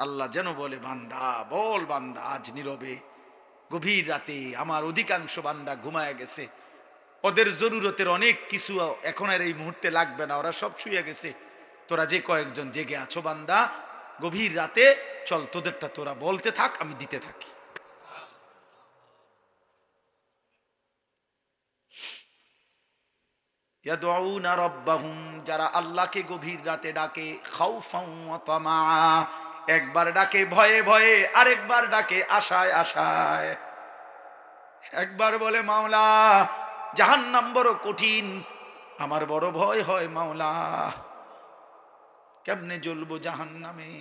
আল্লাহ যেন বলে, বান্দা বল, বান্দা আজ নীরবে গভীর রাতে আমার অধিকাংশ বান্দা ঘুমায় গেছে, ওদের জরুরতের অনেক কিছু এখন আর এই মুহূর্তে লাগবে না, ওরা সব শুয়ে গেছে, তোরা যে কয়েকজন জেগে আছো বান্দা, গভীর রাতে চল তোদেরটা তোরা বলতে থাক, আমি দিতে থাকি। ইয়াদউনা রাব্বাহুম, যারা আল্লাহকে গভীর রাতে ডাকে, খাউফান ওয়া তামা, একবার ডাকে ভয়ে ভয়ে, আরেকবার ডাকে আশায় আশায়। একবার বলে, মাওলা জাহান্নাম বড় কঠিন, আমার বড় ভয় হয় মাওলা, কেমনে জ্বলবো জাহান্নামে।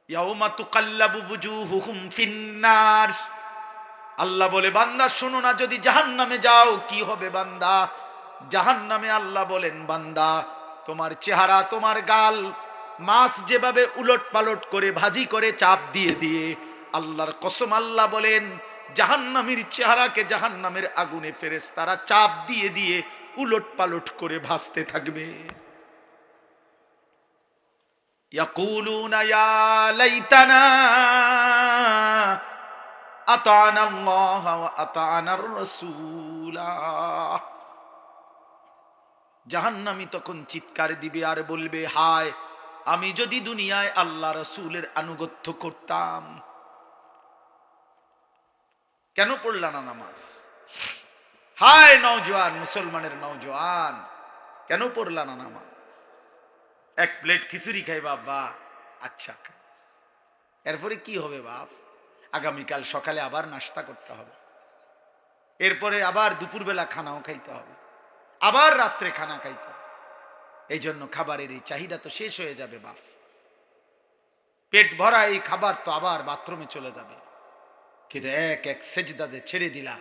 ইয়াউমা তুকাল্লাবু ওয়ুজুহুহুম ফিন্নার, আল্লাহ বলে, বান্দা শোনো না, যদি জাহান্নামে যাও কি হবে বান্দা। জাহান্নামে আল্লাহ বলেন, বান্দা তোমার চেহারা, তোমার গাল মাছ যেভাবে উলট পালট করে ভাজি করে চাপ দিয়ে দিয়ে, আল্লাহর কসম আল্লাহ বলেন, জাহান্নামীর চেহারাকে জাহান্নামের আগুনে ফেরেশতারা চাপ দিয়ে দিয়ে উলট পালট করে ভাজতে থাকবে। ইয়াকুলুনা ইয়া লাইতানা আতানা আল্লাহ ওয়া আতানার রাসূলা, জাহান্নামী তখন চিৎকার দিবে আর বলবে, হায় আমি যদি দুনিয়ায় আল্লাহ রাসূলের আনুগত্য করতাম। কেন পড়লা না নামাজ? হায় নওজোয়ান, মুসলমানের নওজোয়ান, কেন পড়লা না নামাজ? এক প্লেট খিচুড়ি খাই বাবা, আচ্ছা এরপরে কি হবে বাপ? আগামীকাল সকালে আবার নাস্তা করতে হবে, এরপরে আবার দুপুরবেলা খানাও খাইতে হবে, আবার রাত্রে খানা খাইতে হবে। এই জন্য খাবারের এই চাহিদা তো শেষ হয়ে যাবে বাপ। পেট ভরা এই খাবার তো আবার বাথরুমে চলে যাবে। কিন্তু এক এক সেজদা যে ছেড়ে দিলা,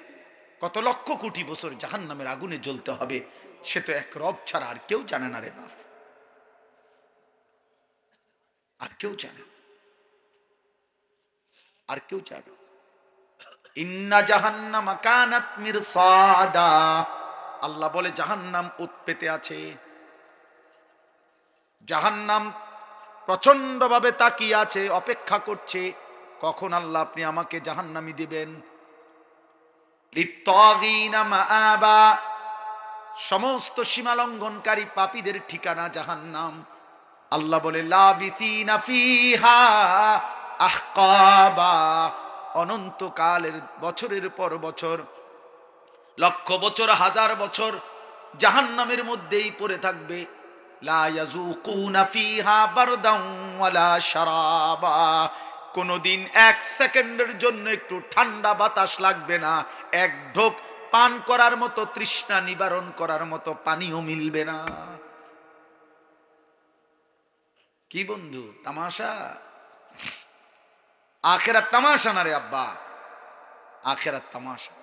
কত লক্ষ কোটি বছর জাহান্নামের আগুনে জ্বলতে হবে, সে তো এক রব ছাড়া আর কেউ জানে না রে বাপ, আর কেউ জানে না, আর কেউ জানে। ইন্না জাহান্নামা কানাত মিরসাদা, আল্লাহ বলে জাহান্নাম উৎপেতে আছে, জাহান্নাম প্রচন্ড ভাবে তাকিয়ে আছে, অপেক্ষা করছে কখন আল্লাহ আপনি আমাকে জাহান্নামী দিবেন। লিত্তাগিনা মাআবা, সমস্ত সীমালঙ্ঘনকারী পাপীদের ঠিকানা জাহান্নাম। আল্লাহ বলে লাবিসিনা ফিহা আহকাবা, অনন্তকালের বছরের পর বছর, লক্ষ বছর হাজার বছর জাহান্নামের মধ্যেই পড়ে থাকবে। লা ইয়াযুকুনা ফিহা বারদান ওয়ালা শারাবা, কোনদিন এক সেকেন্ডের জন্য একটু ঠান্ডা বাতাস লাগবে না, এক ঢোক পান করার মতো, তৃষ্ণা নিবারণ করার মতো পানিও মিলবে না। কি বন্ধু তামাশা? আখেরাত তামাশা না রে আব্বা, আখেরাত তামাশা।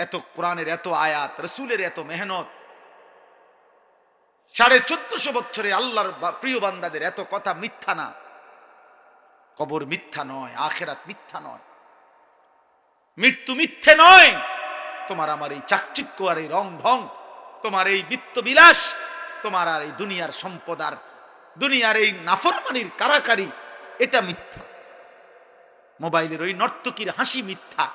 এত কোরআনের এত আয়াত, রসুলের এত মেহনত, 1450 বছরে আল্লাহর প্রিয় বান্দাদের এত কথা মিথ্যা না। কবর মিথ্যা নয়, আখেরাত মিথ্যা নয়, মৃত্যু মিথ্যে নয়। তোমার আমার এই চাকচিক্য আর এই রং ঢং, তোমার এই বিত্তবিলাস, তোমার আর এই দুনিয়ার সম্পদ আর দুনিয়ার এই নাফরমানির কারাকারি, এটা মিথ্যা। মোবাইলের ওই নর্তকীর হাসি মিথ্যা,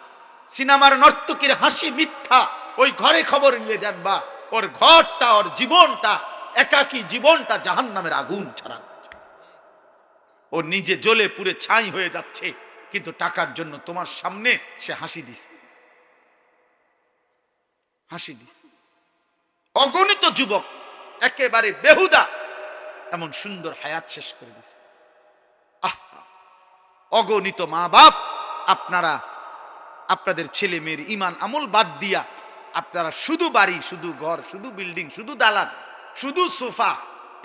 সিনেমার নর্তকীর হাসি মিথ্যা। ওই ঘরে খবর নিয়ে জানবা ওর ঘরটা, ওর জীবনটা, একাকী জীবনটা জাহান্নামের আগুন ছাড়া। ও নিজে জ্বলে পুড়ে ছাই হয়ে যাচ্ছে, কিন্তু টাকার জন্য তোমার সামনে সে হাসি দিছে, হাসি দিছে। অগণিত যুবক একেবারে বেহুদা এমন সুন্দর হায়াত শেষ করে দিছে। আহা, অগণিত মা বাপ, আপনারা আপনাদের ছেলে মেয়ের ইমান আমল বাদ দিয়া আপনারা শুধু বাড়ি, শুধু ঘর, শুধু বিল্ডিং, শুধু দালান, শুধু সোফা,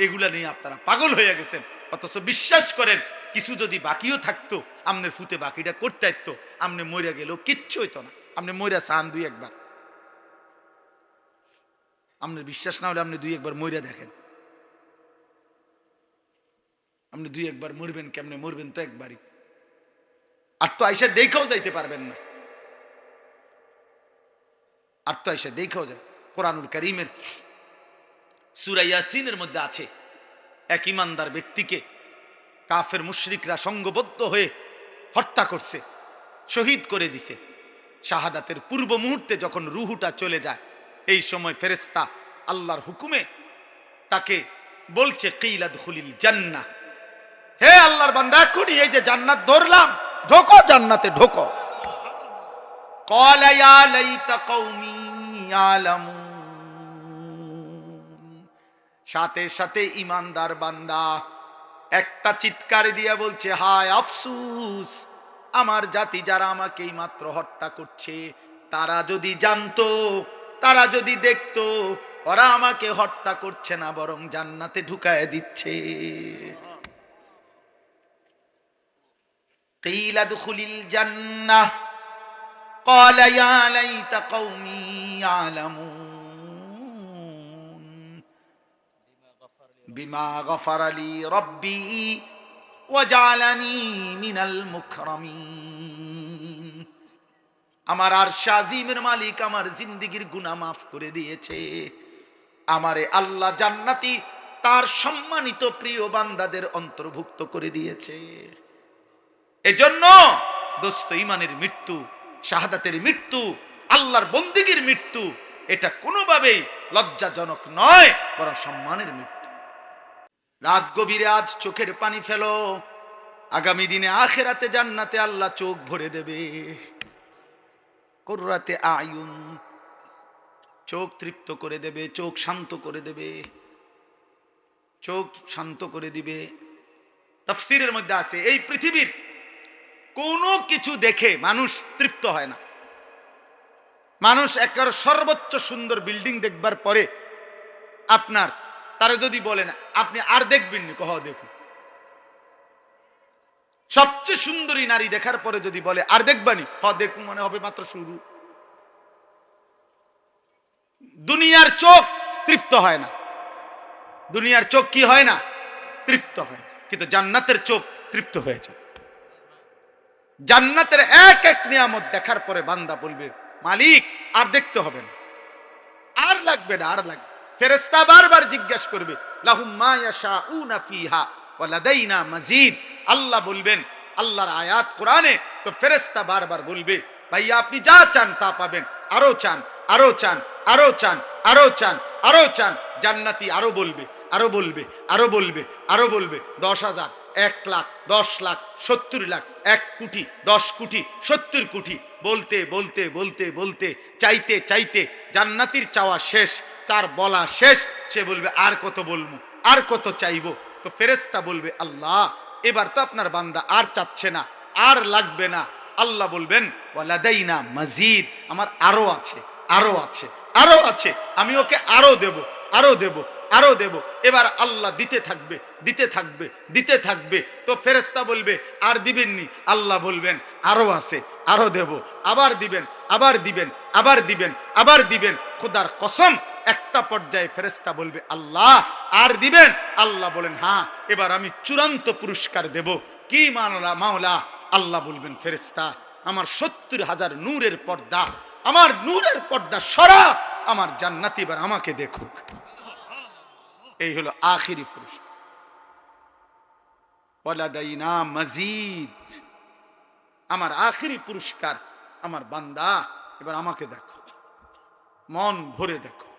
এগুলা নিয়ে আপনারা পাগল হয়ে গেছেন। অথচ বিশ্বাস করেন, কিছু যদি বাকিও থাকতো, আমনের ফুতে বাকিটা করতে আসতো, আমনে মইরা গেলেও কিচ্ছু হইতো না। আপনি মইরা চান দুই একবার, আপনার বিশ্বাস না হলে আপনি দুই একবার মইরা দেখেন। আপনি দুই একবার মরবেন, কেমনে মরবেন তো একবারই, আর তো আইসা দেখাও যাইতে পারবেন না, আর তো আইসা দেখাও যায়। কোরআনুল কারীমের সূরা ইয়াসিনের মধ্যে আছে, এক ইমানদার ব্যক্তিকে কাফের মুশরিকরা সংঘবদ্ধ হয়ে হত্যা করছে, শহীদ করে দিছে। শাহাদাতের পূর্ব মুহূর্তে যখন রুহুটা চলে যায়, এই সময় ফেরেশতা আল্লাহর হুকুমে তাকে বলছে কিলা দুখুলিল জান্নাহ, হে আল্লাহর বান্দা, এখনই এই যে জান্নাত ধরলাম, ঢোকো জান্নাতে ঢোকো। ক্বালা ইয়া লাইতা কওমি ইয়ালামুন, সাথে সাথে ঈমানদার বান্দা একটা চিৎকার দিয়ে বলছে, হায় আফসুস, আমার জাতি যারা আমাকে মাত্র হত্যা করছে, তারা যদি জানতো, তারা যদি দেখতো, ওরা আমাকে হত্যা করছে না, বরং জান্নাতে ঢুকায় দিচ্ছে। কিলা দুখুলিল জান্নাহ ক্বালা ইয়া লাইতা কওমি ইয়ালামুন বিমা গফারা লি রাব্বি ওয়া জাআলানি মিনাল মুকরামিন। আমার আরশ আজিমের মালিক আমার জিন্দেগীর গুনাহ মাফ করে দিয়েছে, আমারে আল্লাহ জান্নাতি তার সম্মানিত প্রিয় বান্দাদের অন্তর্ভুক্ত করে দিয়েছে। এজন্য দোস্ত, ঈমানের মৃত্যু, শাহাদাতের মৃত্যু, আল্লাহর বন্দেগীর মৃত্যু, এটা কোনোভাবেই লজ্জাজনক নয়, বরং সম্মানের মৃত্যু। রাত গভীরে আজ চোখের পানি ফেলো, আগামী দিনে আখিরাতে জান্নাতে আল্লাহ চোখ ভরে দেবে। কুররাতে আয়ুন, চোখ তৃপ্ত করে দেবে, চোখ শান্ত করে দেবে, চোখ শান্ত করে দিবে। তাফসীরের মধ্যে আছে, এই পৃথিবীর কোনো কিছু দেখে মানুষ তৃপ্ত হয় না। মানুষ একেবারে সর্বোচ্চ সুন্দর বিল্ডিং দেখবার পরে আপনার তারা যদি বলেন আপনি আর দেখবেন নি, কহ দেখুন। সবচেয়ে সুন্দরী নারী দেখার পরে যদি বলে আর দেখবানি, হ দেখুন, মনে হবে মাত্র শুরু। দুনিয়ার চোখ তৃপ্ত হয় না, দুনিয়ার চোখ কি হয় না? তৃপ্ত হয়। কিন্তু জান্নাতের চোখ তৃপ্ত হয়ে যায়। জান্নাতের এক এক নিয়ামত দেখার পরে বান্দা বলবে, মালিক আর দেখতে হবে না, আর লাগবে না, আর লাগবে। ফেরেশতা বারবার জিজ্ঞাসা করবে, লাহুম মা ইয়াশাউনা ফিহা ওয়া লাদাইনা মাজিদ। আল্লাহ বলবেন, আল্লাহর আয়াত কোরআনে, তো ফেরেশতা বারবার বলবে, ভাইয়া আপনি যা চান তা পাবেন, আরো চান, আরো চান, আরো চান, আরো চান, আরো চান। জান্নাতি আরো বলবে, আরো বলবে, আরো বলবে, আরো বলবে। 10,000, 1 লাখ, 10 লাখ, 70 লাখ, 1 কোটি, 10 কোটি, 70 কোটি, বলতে বলতে বলতে বলতে, চাইতে চাইতে জান্নাতির চাওয়া শেষ, তার বলা শেষ। সে বলবে আর কত বলবো, আর কত চাইবো। তো ফেরেশতা বলবে, আল্লাহ এবার তো আপনার বান্দা আর চাচ্ছে না, আর লাগবে না। আল্লাহ বলবেন, ওয়ালাদাইনা মাজিদ, আমার আরো আছে, আরো আছে, আরো আছে, আমি ওকে আরো দেব, আরো দেব, আরো দেব। এবার আল্লাহ দিতে থাকবে, দিতে থাকবে, দিতে থাকবে। তো ফেরেশতা বলবে আর দিবেননি। আল্লাহ বলবেন আরো আছে, আরো দেব, আবার দিবেন, আবার দিবেন, আবার দিবেন, আবার দিবেন। খোদার কসম, একটা পর্যায়ে ফেরেশতা বলবে, আল্লাহ আর দিবেন? আল্লাহ বলেন হ্যাঁ, এবার আমি চূড়ান্ত পুরস্কার দেব। কি মাওলা? মাওলা আল্লাহ বলবেন, ফেরেশতা আমার 70,000 নূরের পর্দা, আমার নূরের পর্দা সরা, আমার জান্নাতি এবার আমাকে দেখুক। এই হলো আখিরি পুরস্কার, ওয়ালাদাইনা মাজিদ। আমার আখিরি পুরস্কার, আমার বান্দা এবার আমাকে দেখো, মন ভরে দেখো।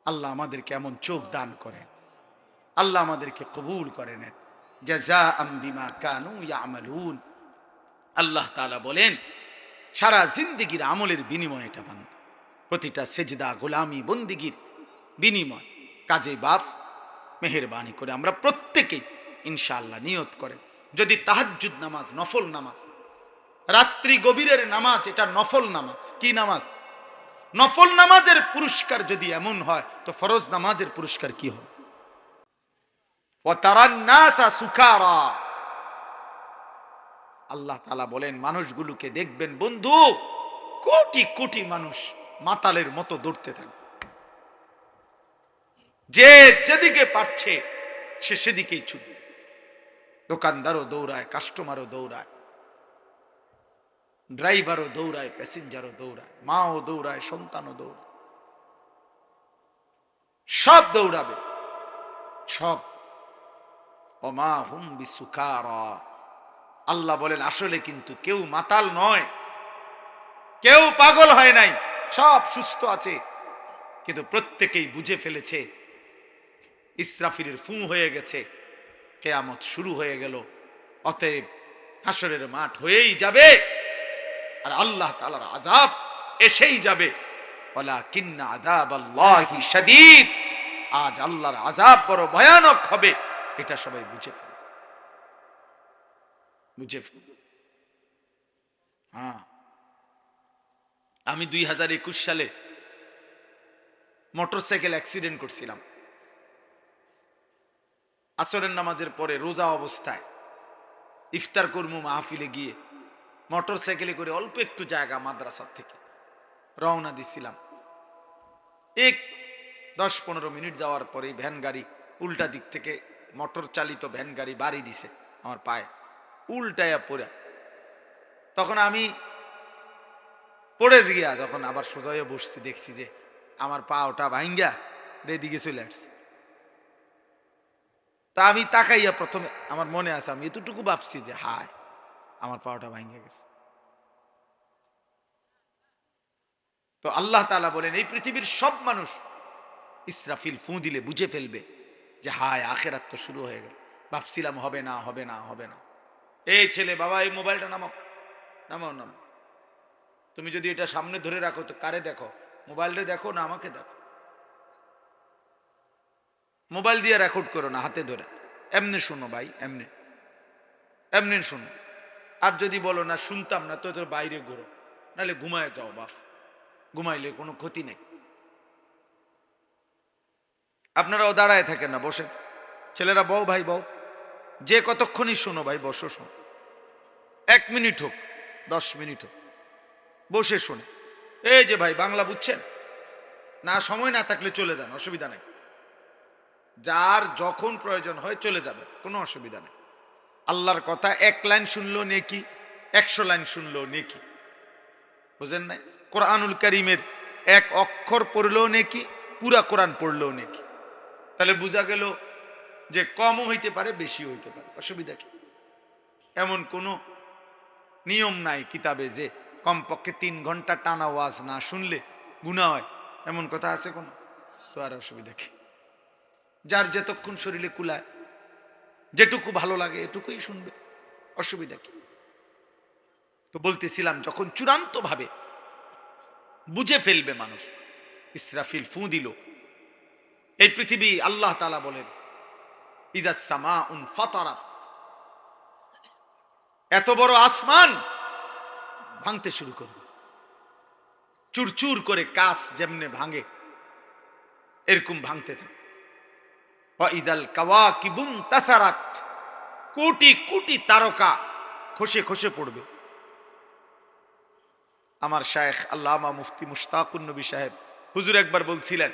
আল্লাহ আমাদেরকে এমন চোখ দান করেন, আল্লাহ আমাদেরকে কবুল করে নেন। জাযাআম বিমা কানু ইয়ামালুন। আল্লাহ তাআলা বলেন, সারা জিন্দেগীর আমলের বিনিময় এটা বান্দা, প্রতিটা সেজদা, গোলামি, বন্দিগির বিনিময়। কাজে বাপ মেহেরবানি করে আমরা প্রত্যেকেই ইনশাআল্লাহ নিয়ত করেন, যদি তাহাজ্জুদ নামাজ, নফল নামাজ, রাত্রি গভীরের নামাজ, এটা নফল নামাজ। কি নামাজ? নফল নামাজের পুরস্কার যদি এমন হয়, তো ফরজ নামাজের পুরস্কার কি হবে? ওয়াতারান নাসা সুকারা। আল্লাহ তাআলা বলেন, মানুষগুলোকে দেখবেন বন্ধু, কোটি কোটি মানুষ মাতালের মতো দৌড়তে থাকবে, যে যেদিকে পারছে সে সেদিকেই ছুটবে। দোকানদারও দৌড়ায়, কাস্টমারও দৌড়ায়, ড্রাইভারও দৌড়ায়, প্যাসেঞ্জারও দৌড়ায়, মাও দৌড়ায়, সন্তানও দৌড়ায়, সব দৌড়াবে, সব। ওমা হুম বিসুকারা, আল্লাহ বলেন আসলে কিন্তু কেউ মাতাল নয়, কেউ পাগল হয় নাই, সব সুস্থ আছে, কিন্তু প্রত্যেকেই বুঝে ফেলেছে ইসরাফিলের ফু হয়ে গেছে, কিয়ামত শুরু হয়ে গেল, অতএব হাসরের মাঠ হয়েই যাবে আর আল্লাহ তাআলার আযাব এসেই যাবে। ওয়ালাকিন্না আযাবাল্লাহি শাদীদ, আজ আল্লাহর আযাব বড় ভয়ানক হবে, এটা সবাই বুঝে ফেলবে, বুঝে ফেলবে। হ্যাঁ, আমি 2021 সালে মোটরসাইকেল অ্যাক্সিডেন্ট করছিলাম আসরের নামাজের পরে, রোজা অবস্থায় ইফতার কর্মু মাহফিলে গিয়ে মোটরসাইকেলে করে অল্প একটু জায়গা মাদ্রাসার থেকে রওনা দিছিলাম। 10-15 মিনিট যাওয়ার পরে ভ্যান গাড়ি উল্টা দিক থেকে, মোটর চালিত ভ্যান গাড়ি বাড়ি দিছে আমার পায়ে, উল্টায়া পড়া। তখন আমি পড়ে গিয়া যখন আবার সোজা হয়ে বসছি, দেখছি যে আমার পা ওটা ভাঙ্গা এদিকে চলে আসছে। তা আমি তাকাইয়া প্রথমে আমার মনে আছে, আমি এতটুকু ভাবছি যে হায় আমার পাওটা ভাঙ্গে গেছে। তো আল্লাহ তাআলা বলেন এই পৃথিবীর সব মানুষ ইসরাফিল ফু দিলে বুঝে ফেলবে যে হায় আখেরাত তো শুরু হয়ে গেল। ভাবছিলাম হবে না হবে না হবে না। এই ছেলে, বাবা এই মোবাইলটা নামাও, নামাও নামাও। তুমি যদি এটা সামনে ধরে রাখো তো কারে দেখো? মোবাইলটা দেখো না আমাকে দেখো? মোবাইল দিয়ে রেকর্ড করো না, হাতে ধরে এমনি শোনো ভাই, এমনি এমনি শোনো। আর যদি বলো না শুনতাম না, তো তোর বাইরে ঘুরো, নাহলে ঘুমায় যাও বাপ, ঘুমাইলে কোনো ক্ষতি নেই। আপনারাও দাঁড়ায় থাকেন না, বসেন। ছেলেরা বউ, ভাই বউ, যে কতক্ষণই শোনো ভাই, বসো শোনো, 1 মিনিট হোক 10 মিনিট হোক, বসে শোনে। এই যে ভাই বাংলা বুঝছেন না, সময় না থাকলে চলে যান, অসুবিধা নেই। যার যখন প্রয়োজন হয় চলে যাবে, কোনো অসুবিধা নেই। আল্লাহর কথা 1 লাইন শুনলো নেকি, 100 লাইন শুনলো নেকি, বুঝেন নাই? কোরআনুল কারীমের 1 অক্ষর পড়লেও নেকি, পুরা কোরআন পড়লেও নেকি। তাহলে বোঝা গেল যে কমও হইতে পারে, বেশিও হইতে পারে, অসুবিধা কি? এমন কোনো নিয়ম নাই কিতাবে যে কমপক্ষে 3 ঘন্টা টানা ওয়াজ না শুনলে গুনাহ হয়, এমন কথা আছে কোনো? তো আর অসুবিধা কি? যার যতক্ষণ শরীরে কুলায়, যেটুকু ভালো লাগে এটুকুই শুনবে, অসুবিধা কি? তো বলতেছিলাম, যখন চূড়ান্ত ভাবে বুঝে ফেলবে মানুষ, ইসরাফিল ফু দিল, এই পৃথিবী, আল্লাহ তাআলা বলেন ইযাস সামাউন ফাতারাত, এত বড় আসমান ভাঙতে শুরু করবে, চুরচুর করে কাঁচ যেমনে ভাঙে এরকম ভাঙতে থাকে। ওয়া ইযাল কাওয়াকিবুন তাসারাত, কোটি কোটি তারকা খসে খসে পড়বে। আমার শায়েখ আল্লামা মুফতি মুশতাকুন নবী সাহেব হুজুর একবার বলছিলেন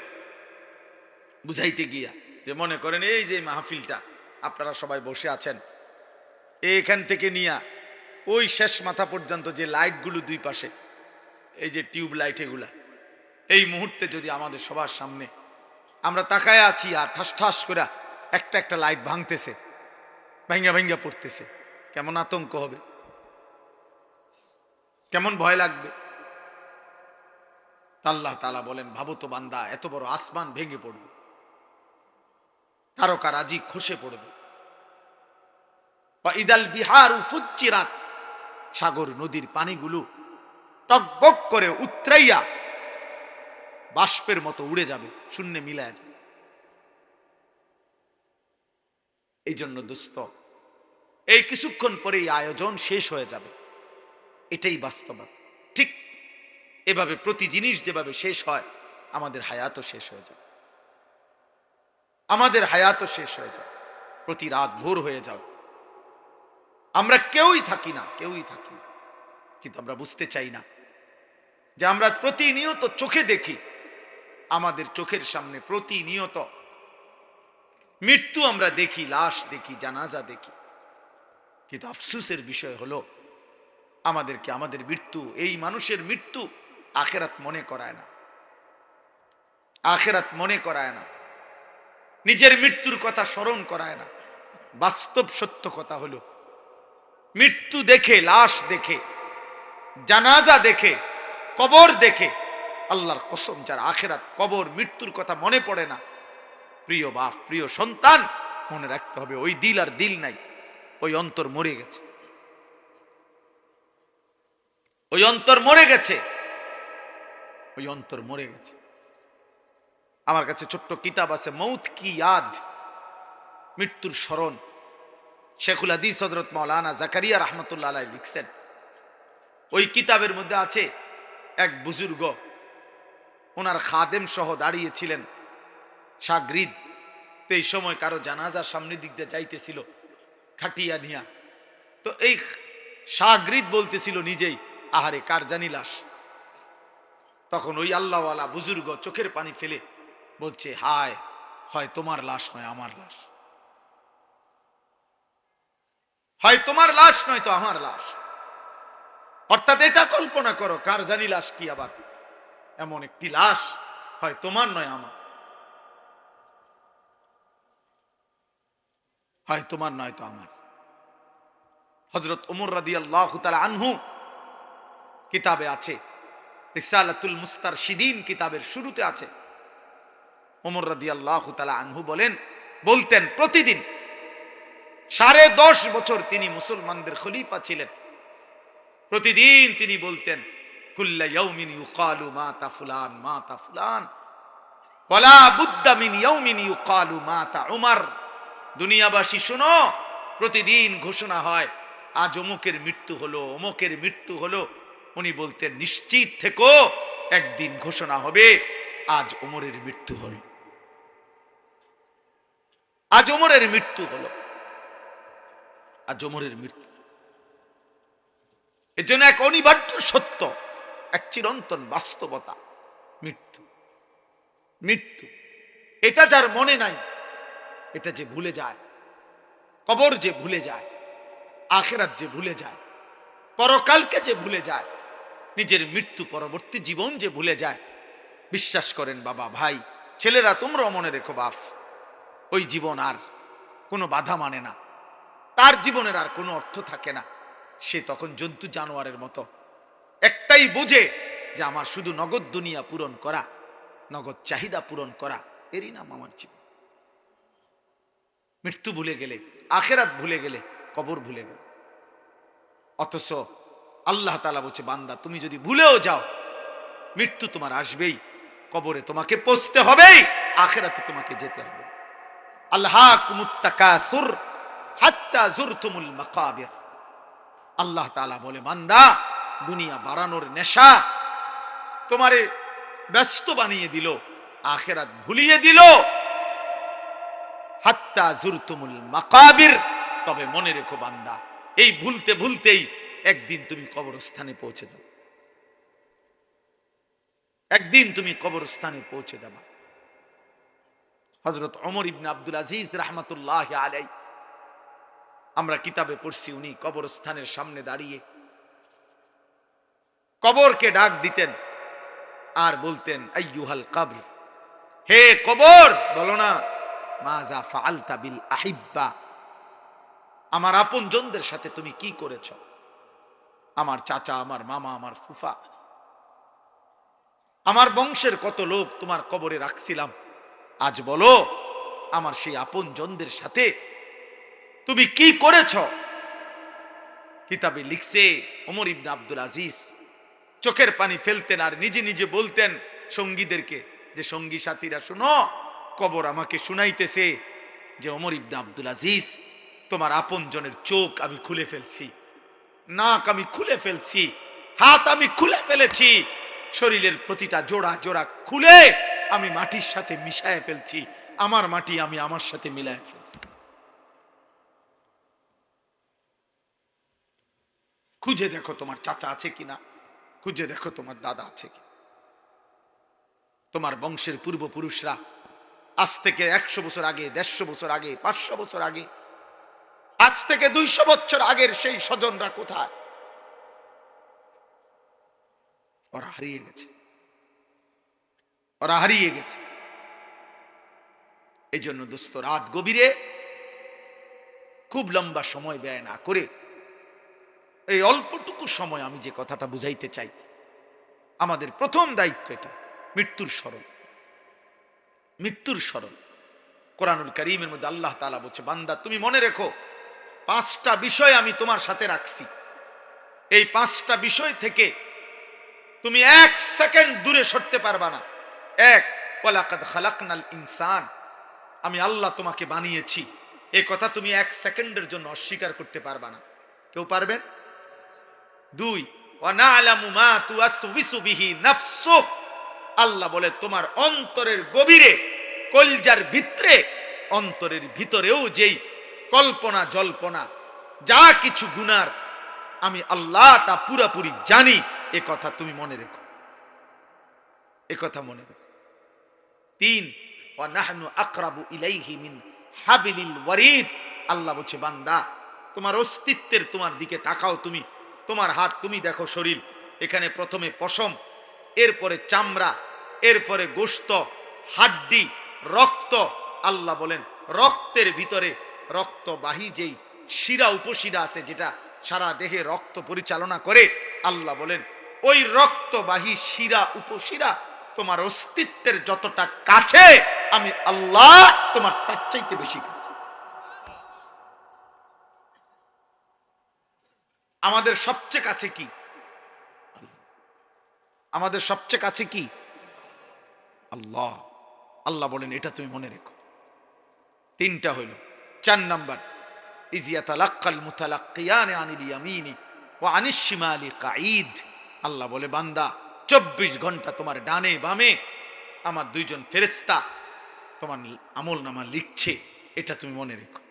বুঝাইতে গিয়া, যে মনে করেন এই যে মাহফিলটা আপনারা সবাই বসে আছেন, এইখান থেকে নিয়া ওই শেষ মাথা পর্যন্ত যে লাইটগুলো দুই পাশে, এই যে টিউব লাইট, এগুলা এই মুহূর্তে যদি আমাদের সবার সামনে আমরা তাকায় আছি আর ঠাস ঠাস করে একটা একটা লাইট ভাঙতেছে, ভাঙ্গা ভাঙ্গা পড়তেছে, কেমন আতঙ্ক হবে, কেমন ভয় লাগবে। আল্লাহ তাআলা বলেন ভাবো তো বান্দা, এত বড় আসমান ভেঙে পড়বে, তারকারাজি খসে পড়বে। ওয়া ইযাল বিহারু ফুজ্জিরাত, সাগর নদীর পানিগুলো টকবক করে উতরাইয়া বাষ্পের মতো উড়ে যাবে, শূন্যে মিলায় যাবে। এই জন্য দোস্ত, এই কিছুক্ষণ পরে এই আয়োজন শেষ হয়ে যাবে, এটাই বাস্তবতা। ঠিক এভাবে প্রতি জিনিস যেভাবে শেষ হয়, আমাদের হায়াতও শেষ হয়ে যাবে, আমাদের হায়াতও শেষ হয়ে যাবে, প্রতি রাত ভোর হয়ে যাবে, আমরা কেউই থাকি না, কেউই থাকি না। কিন্তু আমরা বুঝতে চাই না যে আমরা প্রতিনিয়ত চোখে দেখি, আমাদের চোখের সামনে প্রতিনিয়ত মৃত্যু আমরা দেখি, লাশ দেখি, জানাজা দেখি, কিন্তু আফসোসের বিষয় হলো আমাদেরকে আমাদের মৃত্যু, এই মানুষের মৃত্যু আখেরাত মনে করায় না, আখেরাত মনে করায় না, নিজের মৃত্যুর কথা স্মরণ করায় না। বাস্তব সত্য কথা হলো, মৃত্যু দেখে, লাশ দেখে, জানাজা দেখে, কবর দেখে, আল্লাহর কসম যার আখেরাত কবর মৃত্যুর কথা মনে পড়ে না, প্রিয় বাপ প্রিয় সন্তান, মনে রাখতে হবে ওই দিল আর দিল নাই, ওই অন্তর মরে গেছে, ওই অন্তর মরে গেছে, ওই অন্তর মরে গেছে। আমার কাছে ছোট্ট কিতাব আছে, মৌত কি ইয়াদ, মৃত্যুর স্মরণ। শেখুল হাদিস হযরত মাওলানা জাকারিয়া রাহমাতুল্লাহ আলাইহি লিখছেন। ওই কিতাবের মধ্যে আছে এক বুজুর্গ, ওনার খাদেম সহ দাঁড়িয়েছিলেন শাগরিদ। তো এই সময় কারো জানাজার সামনে দিক দিয়ে যাইতেছিল খাটিয়া নিয়া। তো এই শাগরিদ বলতেছিল নিজেই, আহারে কার জানি লাশ। তখন ওই আল্লাহওয়ালা বুজুর্গ চোখের পানি ফেলে বলছে, হায়, হয় তোমার লাশ নয় আমার লাশ, হয় তোমার লাশ নয় তো আমার লাশ। অর্থাৎ এটা কল্পনা করো, কার জানি লাশ কি আবার, এমন একটি লাশ হয় তোমার নয় আমার, হয় তোমার নয় তো আমার। হযরত ওমর রাদিয়াল্লাহু তাআলা আনহু কিতাবে আছে, রিসালাতুল মুস্তারশিদিন কিতাবের শুরুতে আছে, ওমর রাদিয়াল্লাহু তাআলা আনহু বলতেন প্রতিদিন 10.5 বছর তিনি মুসলমানদের খলিফা ছিলেন। প্রতিদিন তিনি বলতেন, কুল্লা ইয়াউমিন ইউকালু মাতা ফুলান মাতা ফুলান ওয়ালা বুদ্দা মিন ইয়াউমিন ইউকালু মাতা উমর। দুনিয়াবাসী শুনো, প্রতিদিন ঘোষণা হয় আজ অমুকের মৃত্যু হলো, অমুকের মৃত্যু হলো। উনি বলতেন, নিশ্চিত থেকো, একদিন ঘোষণা হবে আজ ওমরের মৃত্যু হলো, আজ ওমরের মৃত্যু হলো, আজ ওমরের মৃত্যু। এর জন্য এক অনিবার্য সত্য, এক চিরন্তন বাস্তবতা, মৃত্যু। মৃত্যু এটা যার মনে নাই, এটা যে ভুলে যায়, কবর যে ভুলে যায়, আখিরাত যে ভুলে যায়, পরকালকে যে ভুলে যায়, নিজের মৃত্যু পরবর্তী জীবন যে ভুলে যায়, বিশ্বাস করেন বাবা, ভাই, ছেলেরা, তোমরাও মনে রেখো বাপ, ওই জীবন আর কোনো বাধা মানে না, তার জীবনের আর কোনো অর্থ থাকে না। সে তখন জন্তু জানোয়ারের মতো, একটাই বোঝে যে আমার শুধু নগদ দুনিয়া পূরণ করা, নগদ চাহিদা পূরণ করা, এরই নাম আমার জীবন। মৃত্যু ভুলে গেলে, আখেরাত ভুলে গেলে, কবর ভুলে গেলে। অথচ আল্লাহ তাআলা বলছে, বান্দা তুমি যদি ভুলেও যাও, মৃত্যু তোমার আসবেই, কবরে তোমাকে পৌঁছতে হবেই, আখেরাতে তোমাকে যেতে হবে। আল্লাহাকুমুত তাকাসুর হাত্তা যুরতুমুল মাকাবির। আল্লাহ তাআলা বলে, বান্দা, দুনিয়া বাড়ানোর নেশা তোমারে ব্যস্ত বানিয়ে দিল, আখেরাত ভুলিয়ে দিল। হাত্তা যুরতুমুল মাকাবির। তবে মনে রেখো বান্দা, এই ভুলতে ভুলতেই একদিন তুমি কবরস্থানে পৌঁছে যাবে, একদিন তুমি কবরস্থানে পৌঁছে যাবে। হযরত ওমর ইবনে আব্দুল আজিজ রাহমাতুল্লাহি আলাইহি, আমরা কিতাবে পড়ছি, উনি কবরস্থানের সামনে দাঁড়িয়ে কবরকে ডাক দিতেন আর বলতেন, আইয়ুহাল কবর, হে কবর, বলো না, মাজা ফাআলতা বিল আহিব্বা, আমার আপনজনদের সাথে তুমি কি করেছ? আমার চাচা, আমার মামা, আমার ফুফা, আমার বংশের কত লোক তোমার কবরে রাখছিলাম, আজ বলো আমার সেই আপনজনদের সাথে তুমি কি করেছ? কিতাবে লিখছে, ওমর ইবনে আব্দুল আজিজ চোখের পানি ফেলতেন আর নিজে নিজে বলতেন সঙ্গীদেরকে, যে সঙ্গী সাথীরা শুনো, কবর আমাকে শুনাইতেছে যে ওমর ইবনে আব্দুল আজিজ, তোমার আপনজনের চোখ আমি খুলে ফেলছি, নাক আমি খুলে ফেলছি, হাত আমি খুলে ফেলেছি, শরীরের প্রতিটা জোড়া জোড়া খুলে আমি মাটির সাথে মিশায় ফেলছি, আমার মাটি আমি আমার সাথে মিলায় ফেলছি। খুঁজে দেখো তোমার চাচা আছে কিনা, খুঁজে দেখো তোমার দাদা আছে কি, তোমার বংশের পূর্বপুরুষরা আজ থেকে 100 বছর আগে, 150 বছর আগে, 500 বছর আগে, আজ থেকে 200 বছর আগের সেই স্বজনরা কোথায়? ওরা হারিয়ে গেছে, ওরা হারিয়ে গেছে। এই জন্য দোস্ত, রাত গভীরে খুব লম্বা সময় ব্যয় না করে এই অল্পটুকু সময় আমি যে কথাটা বুঝাইতে চাই, আমাদের প্রথম দায়িত্ব এটা মৃত্যুর স্মরণ। মৃত্যুর স্মরণ। কোরআনুল কারীমের মধ্যে আল্লাহ তাআলা বলছে, বান্দা তুমি মনে রেখো 5টা বিষয় আমি তোমার সাথে রাখছি। এই 5টা বিষয় থেকে তুমি 1 সেকেন্ড দূরে সরতে পারবা না। এক, ওয়ালাকাদ খালাকনাল ইনসান, আমি আল্লাহ তোমাকে বানিয়েছি, এই কথা তুমি 1 সেকেন্ডের জন্য অস্বীকার করতে পারবা না। কেউ পারবেন? 2, ওয়া না'লামু মা তুওয়াসওয়িসু বিহি নাফসুক, আল্লাহ বলে তোমার অন্তরের গভীরে, কলজার ভিতরে, অন্তরের ভিতরেও যেই কল্পনা জল্পনা যা কিছু গুনার, আমি আল্লাহ তা পুরাপুরি জানি। এ কথা তুমি মনে রেখো, এ কথা মনে রেখো। 3, ওয়া নাহনু আকরাবু ইলাইহি মিন হাবিলিল ওয়ারিদ, আল্লাহ বলছে বান্দা তোমার অস্তিত্বের তোমার দিকে তাকাও, তুমি তোমার হাত, তুমি দেখো শরীর, এখানে প্রথমে পশম, এরপরে চামড়া, এরপরে গোশত, হাড্ডি, রক্ত। আল্লাহ বলেন রক্তের ভিতরে রক্তবাহী যেই শিরা উপশিরা আছে, যেটা সারা দেহে রক্ত পরিচালনা করে, আল্লাহ বলেন ওই রক্তবাহী শিরা উপশিরা তোমার অস্তিত্বের যতটা কাছে, আমি আল্লাহ তোমার তার চাইতে বেশি কাছে। আমাদের সবচেয়ে কাছে কি? আমাদের সবচেয়ে কাছে কি? আল্লাহ। আল্লাহ বলেন এটা তুমি মনে রেখো। 3টা হইল। 4 নাম্বার, ইজিয়াতালাক্কাল মুতালাক্কিয়ানি আনিল ইয়ামিনি ওয়া আনিশ শিমালি কাঈদ, আল্লাহ বলে বান্দা 24 ঘন্টা তোমার ডানে বামে আমার 2 জন ফেরেশতা তোমার আমলনামা লিখছে, এটা তুমি মনে রেখো।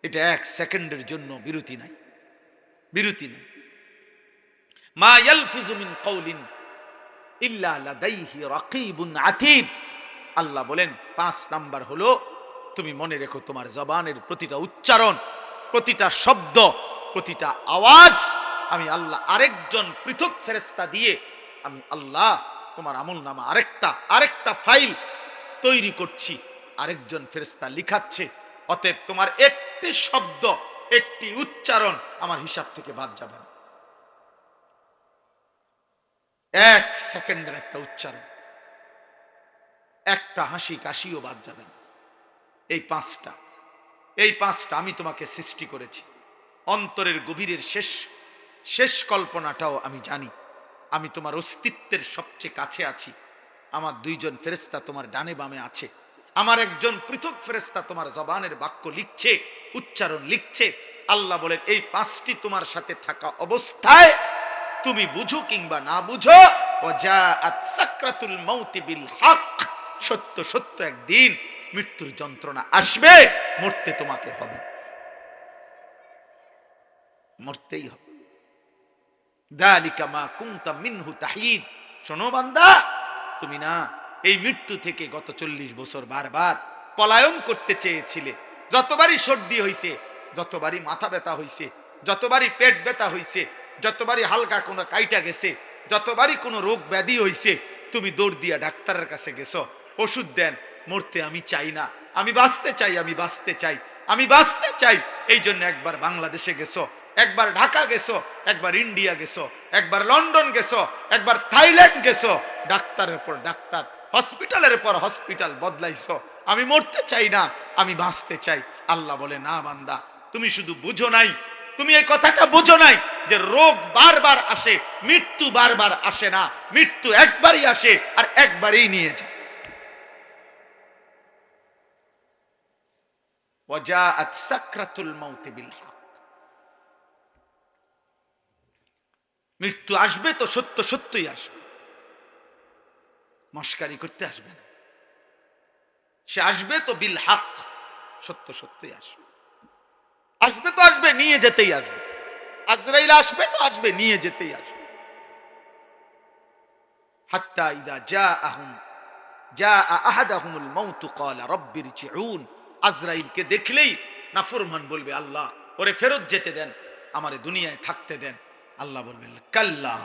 এটা 1 সেকেন্ডের জন্য বিরতি নাই, বিরতি নাই। মা ইয়ালফিজু মিন কওলিন ইল্লা লাদাইহি রাকিবুন আতীদ, আল্লাহ বলেন 5 নাম্বার হলো তুমি মনে রেখো তোমার জবানের প্রতিটা উচ্চারণ, প্রতিটা শব্দ, প্রতিটা আওয়াজ আমি আল্লাহ আরেকজন পৃথক ফেরেশতা দিয়ে আমি আল্লাহ তোমার আমলনামা আরেকটা ফাইল তৈরি করছি, আরেকজন ফেরেশতা লিখাচ্ছে। অতএব তোমার একটি শব্দ, একটি উচ্চারণ আমার হিসাব থেকে বাদ যাবে না। 1 সেকেন্ডের একটা উচ্চারণ, একটা হাসি কাশিও বাদ যাবে না। এই 5টা আমি তোমাকে সৃষ্টি করেছি। অন্তরের গভীরের শেষ কল্পনাটাও আমি জানি। আমি তোমার অস্তিত্বের সবচেয়ে কাছে আছি। আমার 2 জন ফেরেশতা তোমার ডানে বামে আছে। আমার একজন পৃথক ফেরেশতা তোমার জবানের বাক্য লিখছে, উচ্চারণ লিখছে। আল্লাহ বলেন এই 5টি তোমার সাথে থাকা অবস্থায় তুমি বুঝো কিংবা না বুঝো, ওয়াজাআত সাকরাতুল মাউতি বিল হক, সত্য সত্য একদিন মৃত্যুর যন্ত্রণা আসবে, মরতে তোমাকে হবে, মরতেই হবে। যালিকা মা কুনতা মিনহু তাহিদ, শোনো বান্দা, তুমি না এই মৃত্যু থেকে গত 40 বছর বারবার পলায়ন করতে চেয়েছিলে। যতবারই সর্দি হইছে, যতবারই মাথা ব্যথা হইছে, যতবারই পেট ব্যথা হইছে, যতবারই হালকা কোনো কাইটা গেছে, যতবারই কোনো রোগ ব্যাধি হইছে, তুমি দৌড় দিয়া ডাক্তারের কাছে গেছো, ওষুধ দেন। মরতে আমি চাই না, আমি বাঁচতে চাই, আমি বাঁচতে চাই, আমি বাঁচতে চাই। এই জন্য একবার বাংলাদেশে গেছো, একবার ঢাকা গেছো, একবার ইন্ডিয়া গেছো, একবার লন্ডন গেছো, একবার থাইল্যান্ড গেছো, ডাক্তারের পর ডাক্তার, হসপিটালের পর হসপিটাল বদলাইছো। আমি মরতে চাই না, আমি বাঁচতে চাই। আল্লাহ বলে না বান্দা, তুমি শুধু বুঝো নাই, তুমি এই কথাটা বুঝো নাই যে রোগ বারবার আসে, মৃত্যু বারবার আসে না। মৃত্যু একবারই আসে আর একবারই নিয়ে যায়। ওয়াজাআত সাকরাতুল মাউতি বিল হক, মৃত্যু আসবে তো সত্য সত্যই আসবে, মস্কারি করতে আসবে না। সে আসবে তো বিল হক, সত্য সত্যই আসবে। আসবে তো আসবে, নিয়ে যেতেই আসবে। আজরাইল আসবে তো আসবে, নিয়ে যেতেই আসবে। হাত্তা ইদা জাআ আহাদাহুমুল মাউত ক্বালা রাব্বি ইরজিউন, আজরাইলকে দেখলেই নাফরমান বলবে আল্লাহ ওরে ফেরত যেতে দেন, আমারে দুনিয়ায় থাকতে দেন। আল্লাহ বলবেন কাল্লা,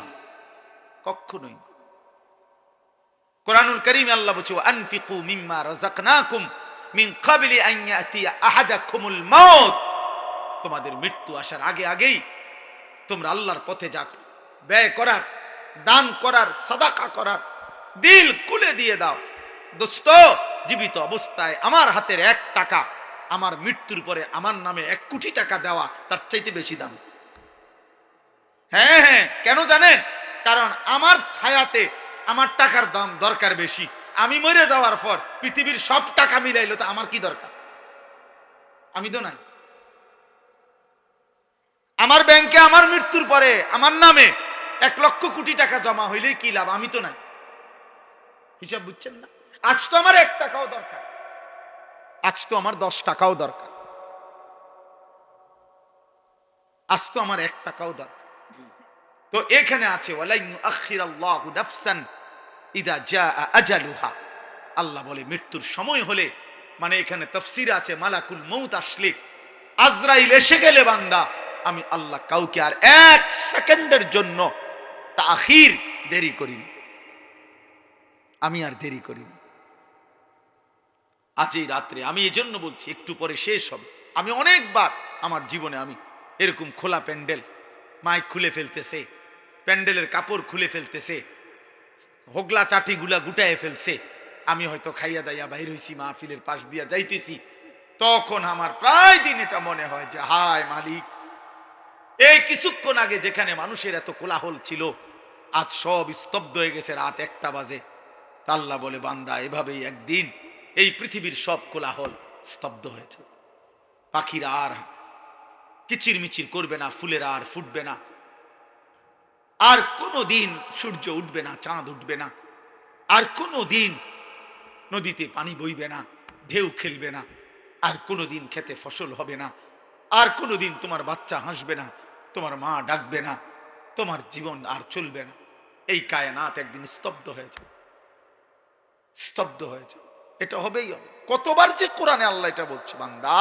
কখনোই না। কোরআনুল কারীমে আল্লাহ বলছে আনফিকু মিম্মা রাযাকনাকুম মিন ক্বাবলি আন ইয়াতিয়া আহাদাকুমুল মাউত, তোমাদের মৃত্যু আসার আগে আগেই তোমরা আল্লাহর পথে যা ব্যয় করার, দান করার, সাদাকা করার, দিল খুলে দিয়ে দাও। দোস্ত, জীবিত অবস্থায় আমার হাতের 1 টাকা আমার মৃত্যুর পরে আমার নামে 1 কোটি টাকা দেওয়া তার চাইতে বেশি দাম। হ্যাঁ হ্যাঁ, কেন জানেন? কারণ আমার ছায়াতে আমার টাকার দাম দরকার বেশি। আমি মরে যাওয়ার পর পৃথিবীর সব টাকা মিলাইলো তো আমার কি দরকার? আমি তো নাই। আমার ব্যাংকে আমার মৃত্যুর পরে আমার নামে 1 লক্ষ কোটি টাকা জমা হইলেই কি লাভ? আমি তো নাই। হিসাব বুঝছেন না? আজ তো আমার 1 টাকাও দরকার, আজ তো আমার 10 টাকাও দরকার, আজ তো আমার 1 টাকাও দরকার। তো এখানে আছে ওয়ালাইন আখিরাল্লাহু নাফসান ইদা জাআ আজালুহা। আল্লাহ বলে মৃত্যুর সময় হলে, মানে এখানে তাফসীর আছে মালাকুল মউত আসলে, আজরাইল এসে গেলে বান্দা, আমি আল্লাহ কাউকে আর 1 সেকেন্ডের জন্য তাখির দেরি করি না, আমি আর দেরি করি না। আজ এই রাত্রে আমি এই জন্য বলছি একটু পরে শেষ হবে। আমি অনেকবার আমার জীবনে আমি এরকম খোলা প্যান্ডেল, মাইক খুলে ফেলতেছে, প্যান্ডেলের কাপড় খুলে ফেলতেছে, হোগলা চাটিগুলা গুটায় ফেলছে, আমি হয়তো খাইয়া দাইয়া বাইর হইছি, মাহফিলের পাশ দিয়া যাইতেছি, তখন আমার প্রায় দিন এটা মনে হয় যে হায় মালিক, এই কিছুক্ষণ আগে যেখানে মানুষের এত কোলাহল ছিল আজ সব স্তব্ধ হয়ে গেছে, রাত 1টা বাজে। আল্লাহ বলে বান্দা এভাবেই একদিন এই পৃথিবীর সব কোলাহল স্তব্ধ হয়েছে। পাখিরা আর কিচির মিচির করবে না, ফুলেরা আর ফুটবে না, আর কোনো দিন সূর্য উঠবে না, চাঁদ উঠবে না, আর কোনো দিন নদীতে পানি বইবে না, ঢেউ খেলবে না, আর কোনো দিন খেতে ফসল হবে না, আর কোনো দিন তোমার বাচ্চা হাসবে না, তোমার মা ডাকবে না, তোমার জীবন আর চলবে না। এই কায়নাত একদিন স্তব্ধ হয়েছে, স্তব্ধ হয়েছে। এটা হবেই হবে। কতবার যে কোরআনে আল্লাহ এটা বলছে, বান্দা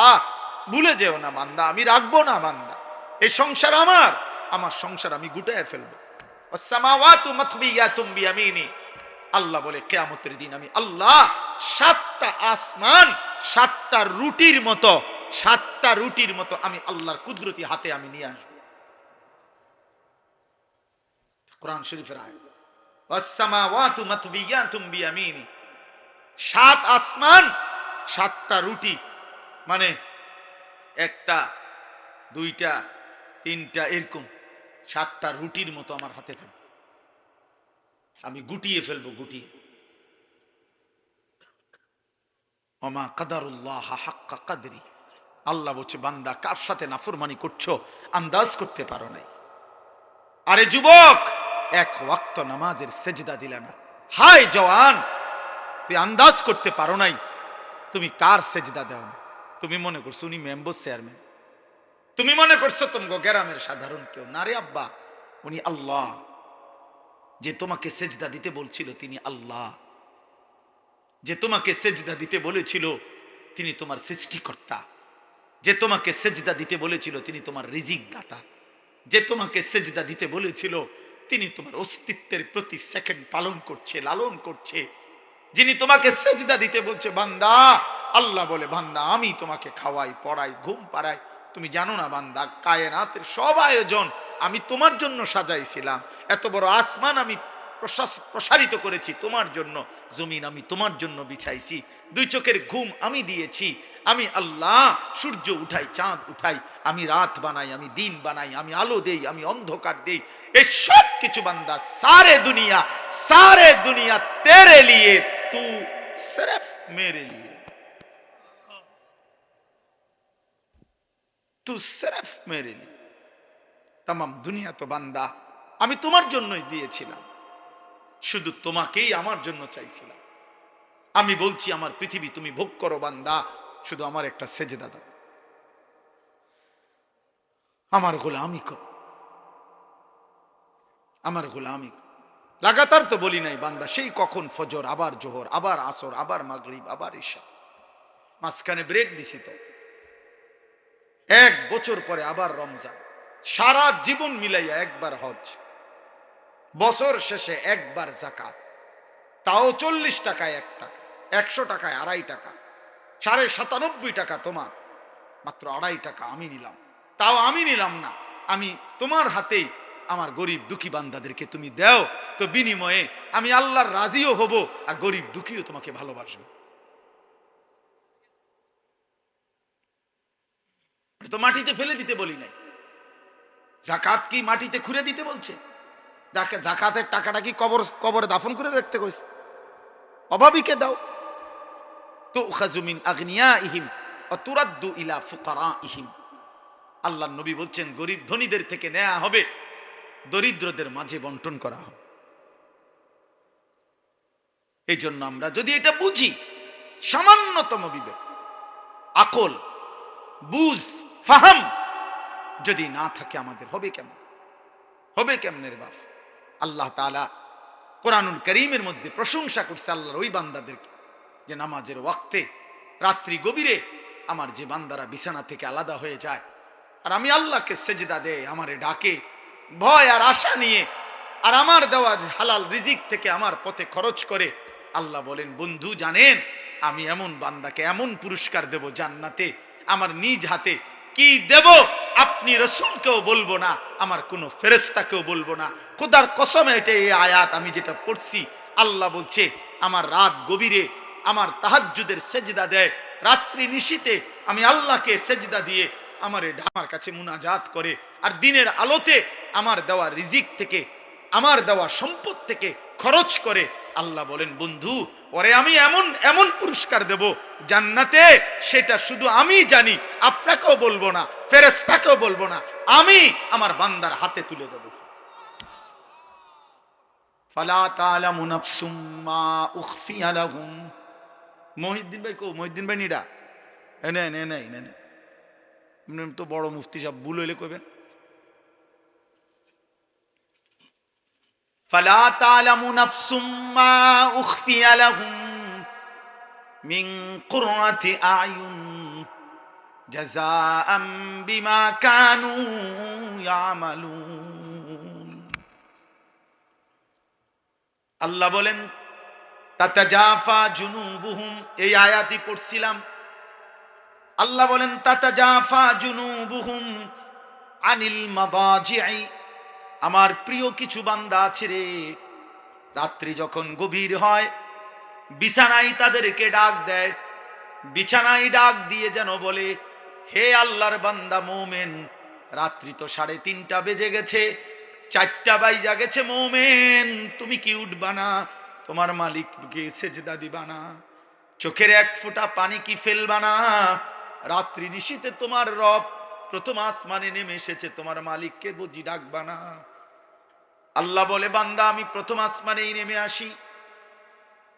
ভুলে যেও না বান্দা, আমি রাখবো না বান্দা, এই সংসার আমার, আমার সংসার আমি গুটায় ফেলবো। আসসামাওয়াতু মাতবিয়াতুম বিয়ামিনি। আল্লাহ বলে কিয়ামতের দিন আমি আল্লাহ 7টা আসমান 7টা রুটির মতো, 7টা রুটির মতো আমি আল্লাহর কুদরতি হাতে আমি নিয়ে আসবো। কোরআন শরীফের আয়াত, আসসামাওয়াতু মাতবিয়াতুম বিয়ামিনি। 7 আসমান 7টা রুটি, মানে 1টা 2টা 3টা এরকম 7টা রুটির মতো আমার হাতে থাকবে, আমি গুটিয়ে ফেলবো, গুটিয়ে। ওমা কাদারুল্লাহ হাক্কা কাদরি। আল্লাহ বলছে বান্দা কার সাথে নাফরমানি করছো আন্দাজ করতে পারো নাই। আরে যুবক, 1 ওয়াক্ত নামাজের সেজদা দিলে না। হায় জওয়ান, তুই আন্দাজ করতে পারো নাই তুমি কার সেজদা দাও না। তুমি মনে করছো উনি মেম্বার চেয়ারম্যান, তুমি মনে করছো তোমাকে গ্রামের সাধারণ কেউ না। রে আব্বা, উনি আল্লাহ। যে তোমাকে সেজদা দিতে বলছিল তিনি আল্লাহ, যে তোমাকে সেজদা দিতে বলেছিল তিনি তোমার সৃষ্টিকর্তা, যে তোমাকে সেজদা দিতে বলেছিল তিনি তোমার রিজিক দাতা, যে তোমাকে সেজদা দিতে বলেছিল তিনি তোমার অস্তিত্বের প্রতি সেকেন্ড পালন করছে, লালন করছে, যিনি তোমাকে সেজদা দিতে বলছে বান্দা। আল্লাহ বলে বান্দা আমি তোমাকে খাওয়াই, পড়াই, ঘুম পাড়াই। তুমি জানো না বান্দা, কায়নাতের সব আয়োজন আমি তোমার জন্য সাজাইছিলাম। এত বড় আসমান আমি প্রসারিত করেছি তোমার জন্য, জমিন আমি তোমার জন্য বিছাইছি, 2 চোখের ঘুম আমি দিয়েছি। আমি আল্লাহ সূর্য উঠাই, চাঁদ উঠাই, আমি রাত বানাই, আমি দিন বানাই, আমি আলো দেই, আমি অন্ধকার দেই। এই সব কিছু বান্দা সারে দুনিয়া তেরে লিয়ে, তু সির্ফ মেরে লিয়ে, তু সির্ফ মেরে লিয়ে। তাম দুনিয়া তো বান্দা আমি তোমার জন্যই দিয়েছিলাম, শুধু তোমাকেই আমার জন্য চাইছিলাম। আমি বলছি আমার পৃথিবী তুমি ভোগ করো বান্দা, শুধু আমার একটা সেজদা দাও, আমার গোলামি করো, আমার গোলামি করো। লাগাতার তো বলি নাই বান্দা, সেই কখন ফজর, আবার জোহর, আবার আসর, আবার মাগরিব, আবার ঈশা, মাঝখানে ব্রেক দিছি তো। 1 বছর পরে আবার রমজান, সারা জীবন মিলাইয়া একবার হজ, বছর শেষে একবার যাকাত, তাও 40 টাকায় 1 টাকা, 100 টাকায় 2.5 টাকা, 97.5 টাকা তোমার, মাত্র 2.5 টাকা আমি নিলাম। তাও আমি নিলাম না, আমি তোমার হাতেই আমার গরিব দুঃখী বান্দাদেরকে তুমি দাও, তো বিনিময়ে আমি আল্লাহর রাজিও হব আর গরিব দুঃখীও তোমাকে ভালোবাসবে। তো মাটিতে ফেলে দিতে বলি নাই। জাকাত কি মাটিতে খুঁড়ে দিতে বলছে? জাকাতের টাকাটা কি কবরে দাফন করে দেখতে কইছে? অভাবীকে দাও। তো খাজুমিন আগনিয়াইহিম ওয়া তুরাদ্দু ইলা ফুকারাইহিম। আল্লাহর নবী বলছেন গরিব ধনীদের থেকে নেওয়া হবে, দরিদ্রদের মাঝে বন্টন করা হবে। এই জন্য আমরা যদি এটা বুঝি, সামান্যতম বিবেক, আকল, বুঝ, ফাহাম যদি না থাকে আমাদের, হবে কেমন? হবে কেমনের বাপ? আল্লাহ তাআলা কোরআনুল কারীমের মধ্যে প্রশংসা করছে আল্লাহর ওই বান্দাদেরকে যে নামাজের ওয়াক্তে রাত্রি গভীরে আমার যে বান্দারা বিছানা থেকে আলাদা হয়ে যায় আর আমি আল্লাহকে সেজদা দেয়, আমারে ডাকে ভয় আর আশা নিয়ে, আর আমার দেওয়া হালাল রিজিক থেকে আমার পথে খরচ করে, আল্লাহ বলেন বন্ধু জানেন আমি এমন বান্দাকে এমন পুরস্কার দেব জান্নাতে, আমার নিজ হাতে কি দেব আপনি রাসূলকেও বলবো না, আমার কোনো ফেরেশতাকেও বলবো না। খোদার কসমে এটা এই আয়াত আমি যেটা পড়ছি, আল্লাহ বলছে আমার রাত গভীরে আমার তাহাজ্জুদের সেজদা দেয়, রাত্রি নিশীতে আমি আল্লাহকে সেজদা দিয়ে আমার কাছে মুনাজাত করে, আর দিনের আলোতে আমার দেওয়া রিজিক থেকে, আমার দেওয়া সম্পদ থেকে খরচ করে। আল্লাহ বলেন বন্ধু ওরে আমি এমন এমন পুরস্কার দেব জান্নাতে, সেটা শুধু আমি জানি, আপনাকেও বলবো না, ফেরেশতাকেও বলবো না, আমি আমার বান্দার হাতে তুলে দেব। ফালা তা'লামু নাফসুম মা উখফিয়া লাহুম। মহিউদ্দিন ভাই কো? মহিউদ্দিন ভাই নিডা এনে এনে এনে এনে তো বড় মুফতি সাহেব ভুল হইলে কইবেন। ফালা তা'লামু নাফসুম মা উখফিয়া লাহুম মিন কুররাতি আ'য়ুন জাযাআম বিমা কানু ইয়ামালুন। আল্লাহ বলেন তাতাজাফা জুনুবুহুম, এই আয়াতই পড়ছিলাম। আল্লাহ বলেন তাতাজাফা জুনুবুহুম আনিল মাদাজি'i, আমার প্রিয় কিছু বান্দা আছে রে, রাত্রি যখন গভীর হয় বিছানায় তাদেরকে ডাক দেয়, বিছানায় ডাক দিয়ে যেন বলে হে আল্লাহর বান্দা মুমিন, রাত্রি তো 3:30 বেজে গেছে, 4টা বাইজা গেছে, মুমিন তুমি কি উঠবা না? তোমার মালিককে সেজদা দিবা না? চোখের এক ফোঁটা পানি কি ফেলবা না? রাত্রি নিশীতে তোমার রব প্রথম আসমানে নেমে এসেছে, তোমার মালিককে বুঝি ডাকবা না? আল্লাহ বলে বান্দা আমি প্রথম আসমানেই নেমে আসি,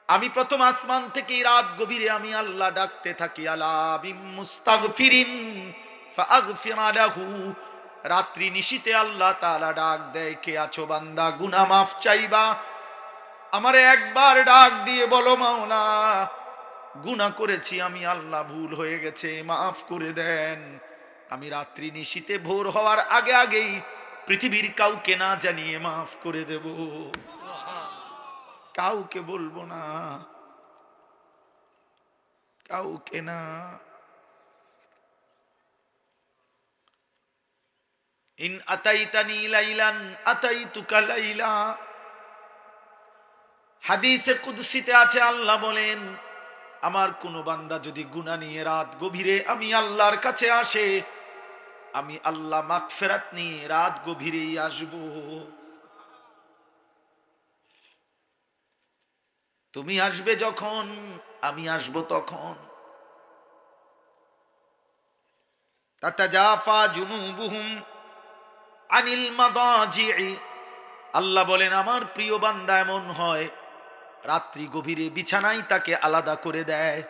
আমি প্রথম আসমান থেকে রাত গভীরে আমি আল্লাহ ডাকতে থাকি, আলা বিম মুস্তাগফিরিন ফাগফির লাহু। রাত্রি নিশীতে আল্লাহ তাআলা ডাক দেয়, কে আছো বান্দা গুনাহ মাফ চাইবা? আমারে একবার ডাক দিয়ে বলো মাওলা গুনাহ করেছি আমি আল্লাহ, ভুল হয়ে গেছে, মাফ করে দেন। আমি রাত্রি নিশীতে ভোর হওয়ার আগে আগেই পৃথিবীর কাউকে না জানিয়ে মাফ করে দেব, কাউকে বলবো না, কাউকে না। ইন আতাইতানি লাইলান আতাইতুকা লাইলা, হাদিসে কুদসিতে আছে আল্লাহ বলেন আমার কোন বান্দা যদি গুনাহ নিয়ে রাত গভীরে আমি আল্লাহর কাছে আসে, আমি আল্লাহ মাগফিরাত নিয়ে রাত গভীরেই আসব। তুমি আসবে যখন আমি আসব তখন। তাতাজাফা জুনুবুহুম আনিল মাদাজি'i, আল্লাহ বলেন আমার প্রিয় বান্দা এমন হয় রাত্রি গভীরে বিছানায় তাকে আলাদা করে দেয়,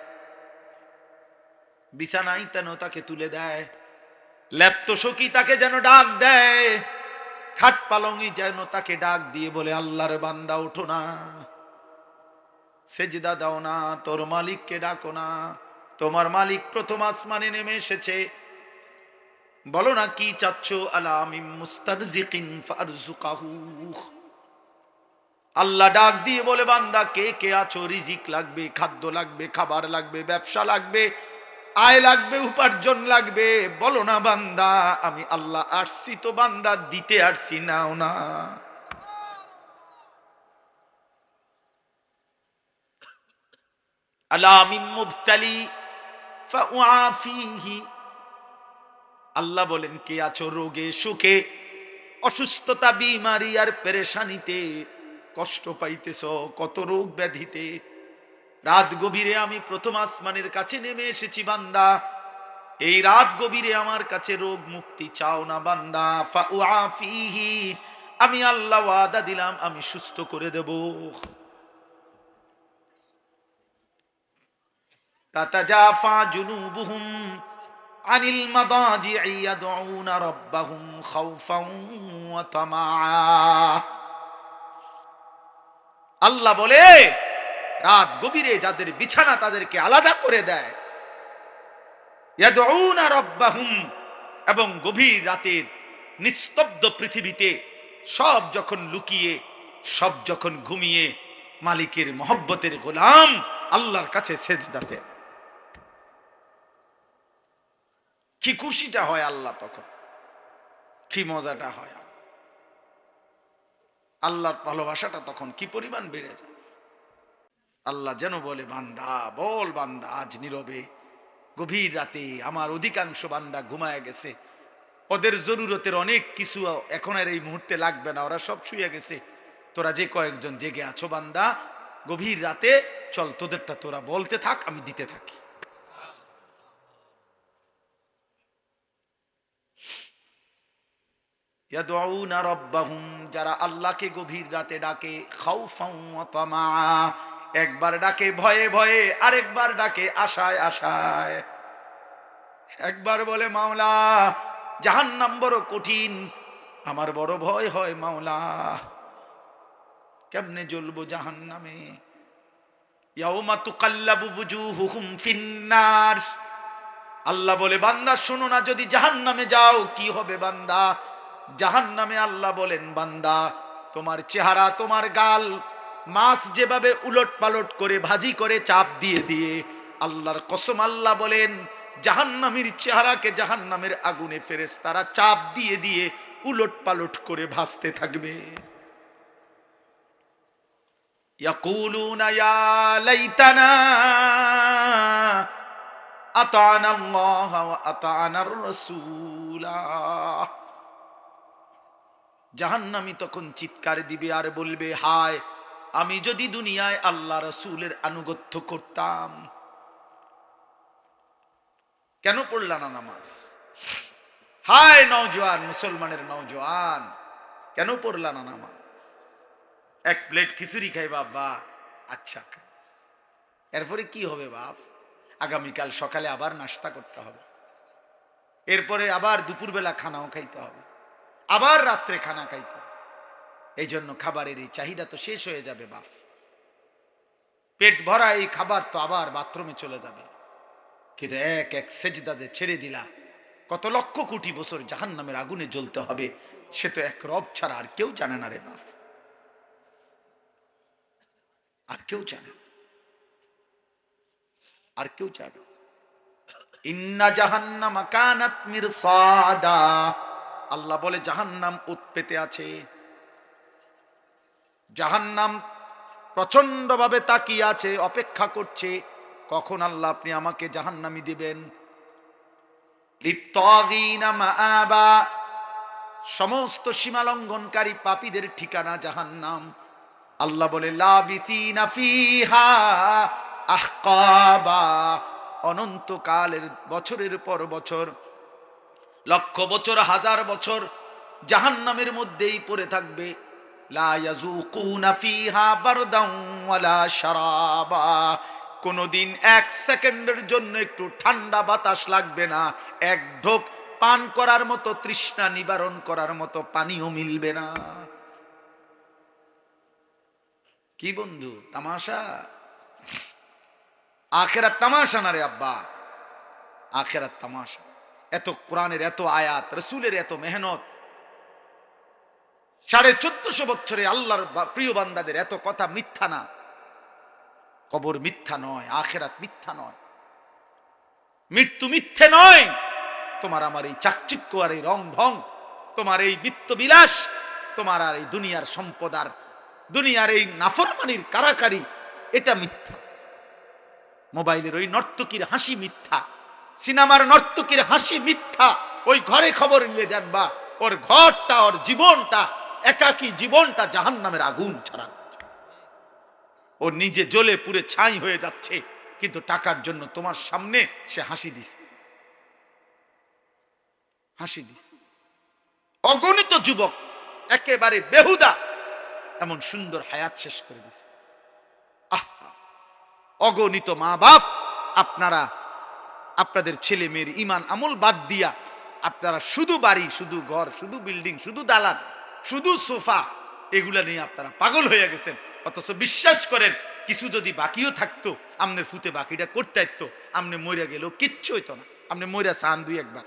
বিছানায় যেন তাকে তুলে দেয়, লেপ্ত সখী তাকে যেন ডাক দেয়, খাট পালঙ্গি যেন তাকে ডাক দিয়ে বলে আল্লাহর বান্দা ওঠো না, সেজদা দাও না, তোর মালিককে ডাকো না, তোমার মালিক প্রথম আসমানে নেমে এসেছে, বলো না কি চাচ্ছ? আলা মিন মুস্তারজিকিন ফারজুকাহু। আল্লাহ ডাক দিয়ে বলে বান্দা কে কে আছো? রিজিক লাগবে, খাদ্য লাগবে, খাবার লাগবে, ব্যবসা লাগবে, আয় লাগবে, উপার্জন লাগবে, বলো না বান্দা আমি আল্লাহ আসছি তো বান্দা দিতে আসছি, নাও না। আলা মিন মুবতালি ফাউআফিহি, আল্লাহ বলেন কে আছো রোগে সুখে, অসুস্থতা বিমারি আর পেরেশানিতে কষ্ট পাইতেছ, কত রোগ ব্যাধিতে, রাত গভীরে আমি প্রথম আসমানের কাছে নেমে এসেছি বান্দা, এই রাত গভীরে আমার কাছে রোগ মুক্তি চাও না বান্দা, ফাউআফিহি, আমি আল্লাহ ওয়াদা দিলাম আমি সুস্থ করে দেব। তাতাজাফা জুনুবুহুম আনিল মাদাজি'i ইয়াদউনা রাব্বাহুম খাউফান ওয়া তামাআ, আল্লাহ বলে রাত গভীরে যাদের বিছানা তাদেরকে আলাদা করে দেয়, ইয়াদউনা রাব্বাহুম, এবং গভীর রাতের নিস্তব্ধ পৃথিবীতে সব যখন লুকিয়ে, সব যখন ঘুমিয়ে মালিকের মহব্বতের গোলাম আল্লাহর কাছে সেজদাতে, কি খুশিটা হয় আল্লাহ তখন, কি মজাটা হয়, আল্লাহর ভালোবাসাটা তখন কি পরিমাণ বেড়ে যায়। আল্লাহ যেন বলে বান্দা বল, বান্দা আজ নীরবে গভীর রাতে আমার অধিকাংশ বান্দা ঘুমায় গেছে, ওদের জরুরতের অনেক কিছু এখন আর এই মুহূর্তে লাগবে না, ওরা সব শুয়ে গেছে, তোরা যে কয়েকজন জেগে আছো বান্দা গভীর রাতে চল তোদেরটা তোরা বলতে থাক, আমি দিতে থাকি। ইয়াদউনা রাব্বাহুম, যারা আল্লাহকে গভীর রাতে ডাকে, খাউফান ওয়া তামাআ, একবার ডাকে ভয়ে ভয়ে, আরেকবার ডাকে আশায় আশায়, একবার বলে মাওলা জাহান্নাম বড় কঠিন, আমার বড় ভয় হয় মাওলা, কেমনে জ্বলবো জাহান্নামে, ইয়াউমা তুকাল্লাবু ওয়ুজুহুহুম ফিন্নার, আল্লাহ বলে বান্দা শোনো না, যদি জাহান্নামে যাও কি হবে বান্দা, জাহান্নামে আল্লাহ বলেন বান্দা তোমার চেহারা, তোমার গাল মাছ যেভাবে উলট পালট করে ভাজি করে চাপ দিয়ে দিয়ে, আল্লাহর কসম আল্লাহ বলেন জাহান্নামীর চেহারাকে জাহান্নামের আগুনে ফেরেশতারা চাপ দিয়ে দিয়ে উলট পালট করে ভাজতে থাকবে। ইয়াকুলুনা ইয়া লাইতানা আতানা আল্লাহ ওয়া আতানার রাসূলা, জাহান্নামী তখন চিৎকার দিবে আর বলবে হায় আমি যদি দুনিয়ায় আল্লাহ রাসূলের আনুগত্য করতাম। কেন পড়লা না নামাজ? হায় নওজোয়ান, মুসলমানের নওজোয়ান, কেন পড়লা না নামাজ? এক প্লেট খিচুড়ি খাই বাবা, আচ্ছা এরপরে কি হবে বাপ? আগামীকাল সকালে আবার নাস্তা করতে হবে, এরপরে আবার দুপুরবেলা খানাও খাইতে হবে, আবার রাত্রে খানা খাইতে হবে, এই জন্য খাবারের এই চাহিদা তো শেষ হয়ে যাবে বাপ, পেট ভরা এই খাবার তো আবার বাথরুমে চলে যাবে, কিন্তু এক এক সেজদা যে ছেড়ে দিলা, কত লক্ষ কোটি বছর জাহান্নামের আগুনে জ্বলতে হবে সে তো এক রব ছাড়া আর কেউ জানে না রে বাপ, আর কেউ জানে না, আর কেউ জানে। ইন্না জাহান্নামা কানাত মিরসাদা, আল্লাহ বলে জাহান্নাম উৎপেতে আছে, জাহান্নাম প্রচন্ড ভাবে তাকিয়ে আছে, অপেক্ষা করছে কখন আল্লাহ আপনি আমাকে জাহান্নামী দিবেন। লিত্তাগিনা মাআবা, সমস্ত সীমালঙ্ঘনকারী পাপীদের ঠিকানা জাহান্নাম। আল্লাহ বলে লাবিসিনা ফিহা আহকাবা, অনন্তকালের বছরের পর বছর, লক্ষ বছর হাজার বছর জাহান্নামের মধ্যেই পড়ে থাকবে। লা ইয়াযুকুনা ফিহা বারদান ওয়ালা শারাবা, কোনদিন এক সেকেন্ডের জন্য একটু ঠান্ডা বাতাস লাগবে না, এক ঢোক পান করার মতো, তৃষ্ণা নিবারণ করার মতো পানিও মিলবে না। কি বন্ধু তামাশা? আখেরাত তামাশা না রে আব্বা, আখেরাত তামাশা। এত কোরআনের এত আয়াত, রসুলের এত মেহনত, 1450 বছরে আল্লাহর প্রিয় বান্দাদের এত কথা মিথ্যা না। কবর মিথ্যা নয়, আখেরাত মিথ্যা নয়। মৃত্যু মিথ্যে নয়। তোমার আমার এই চাকচিক্য আর এই রং ঢং, তোমার এই বিত্তবিলাস, তোমার আর এই দুনিয়ার সম্পদ আর দুনিয়ার এই নাফরমানির কারাকারি, এটা মিথ্যা। মোবাইলের ওই নর্তকীর হাসি মিথ্যা, সিনেমার নর্তকীর হাসি মিথ্যা। ওই ঘরে খবর নিয়ে জানবা ওর ঘরটা, ওর জীবনটা, একাকী জীবনটা জাহান্নামের আগুন ছাড়া। ও নিজে জ্বলে পুড়ে ছাই হয়ে যাচ্ছে, কিন্তু টাকার জন্য তোমার সামনে সে হাসি দিছে, হাসি দিছে। অগণিত যুবক একেবারে বেহুদা এমন সুন্দর হায়াত শেষ করে দিছে। আহা, অগণিত মা বাপ, আপনারা আপনাদের ছেলে মেয়ের ইমান আমল বাদ দিয়া আপনারা শুধু বাড়ি, শুধু ঘর, শুধু বিল্ডিং, শুধু দালান, শুধু সোফা, এগুলা নিয়ে আপনারা পাগল হয়ে গেছেন। অথচ বিশ্বাস করেন, কিছু যদি বাকিও থাকতো, আমনের ফুতে বাকিটা করতে আসতো, আমনে মইরা গেলেও কিচ্ছু হইতো না। আপনি মইরা চান দুই একবার,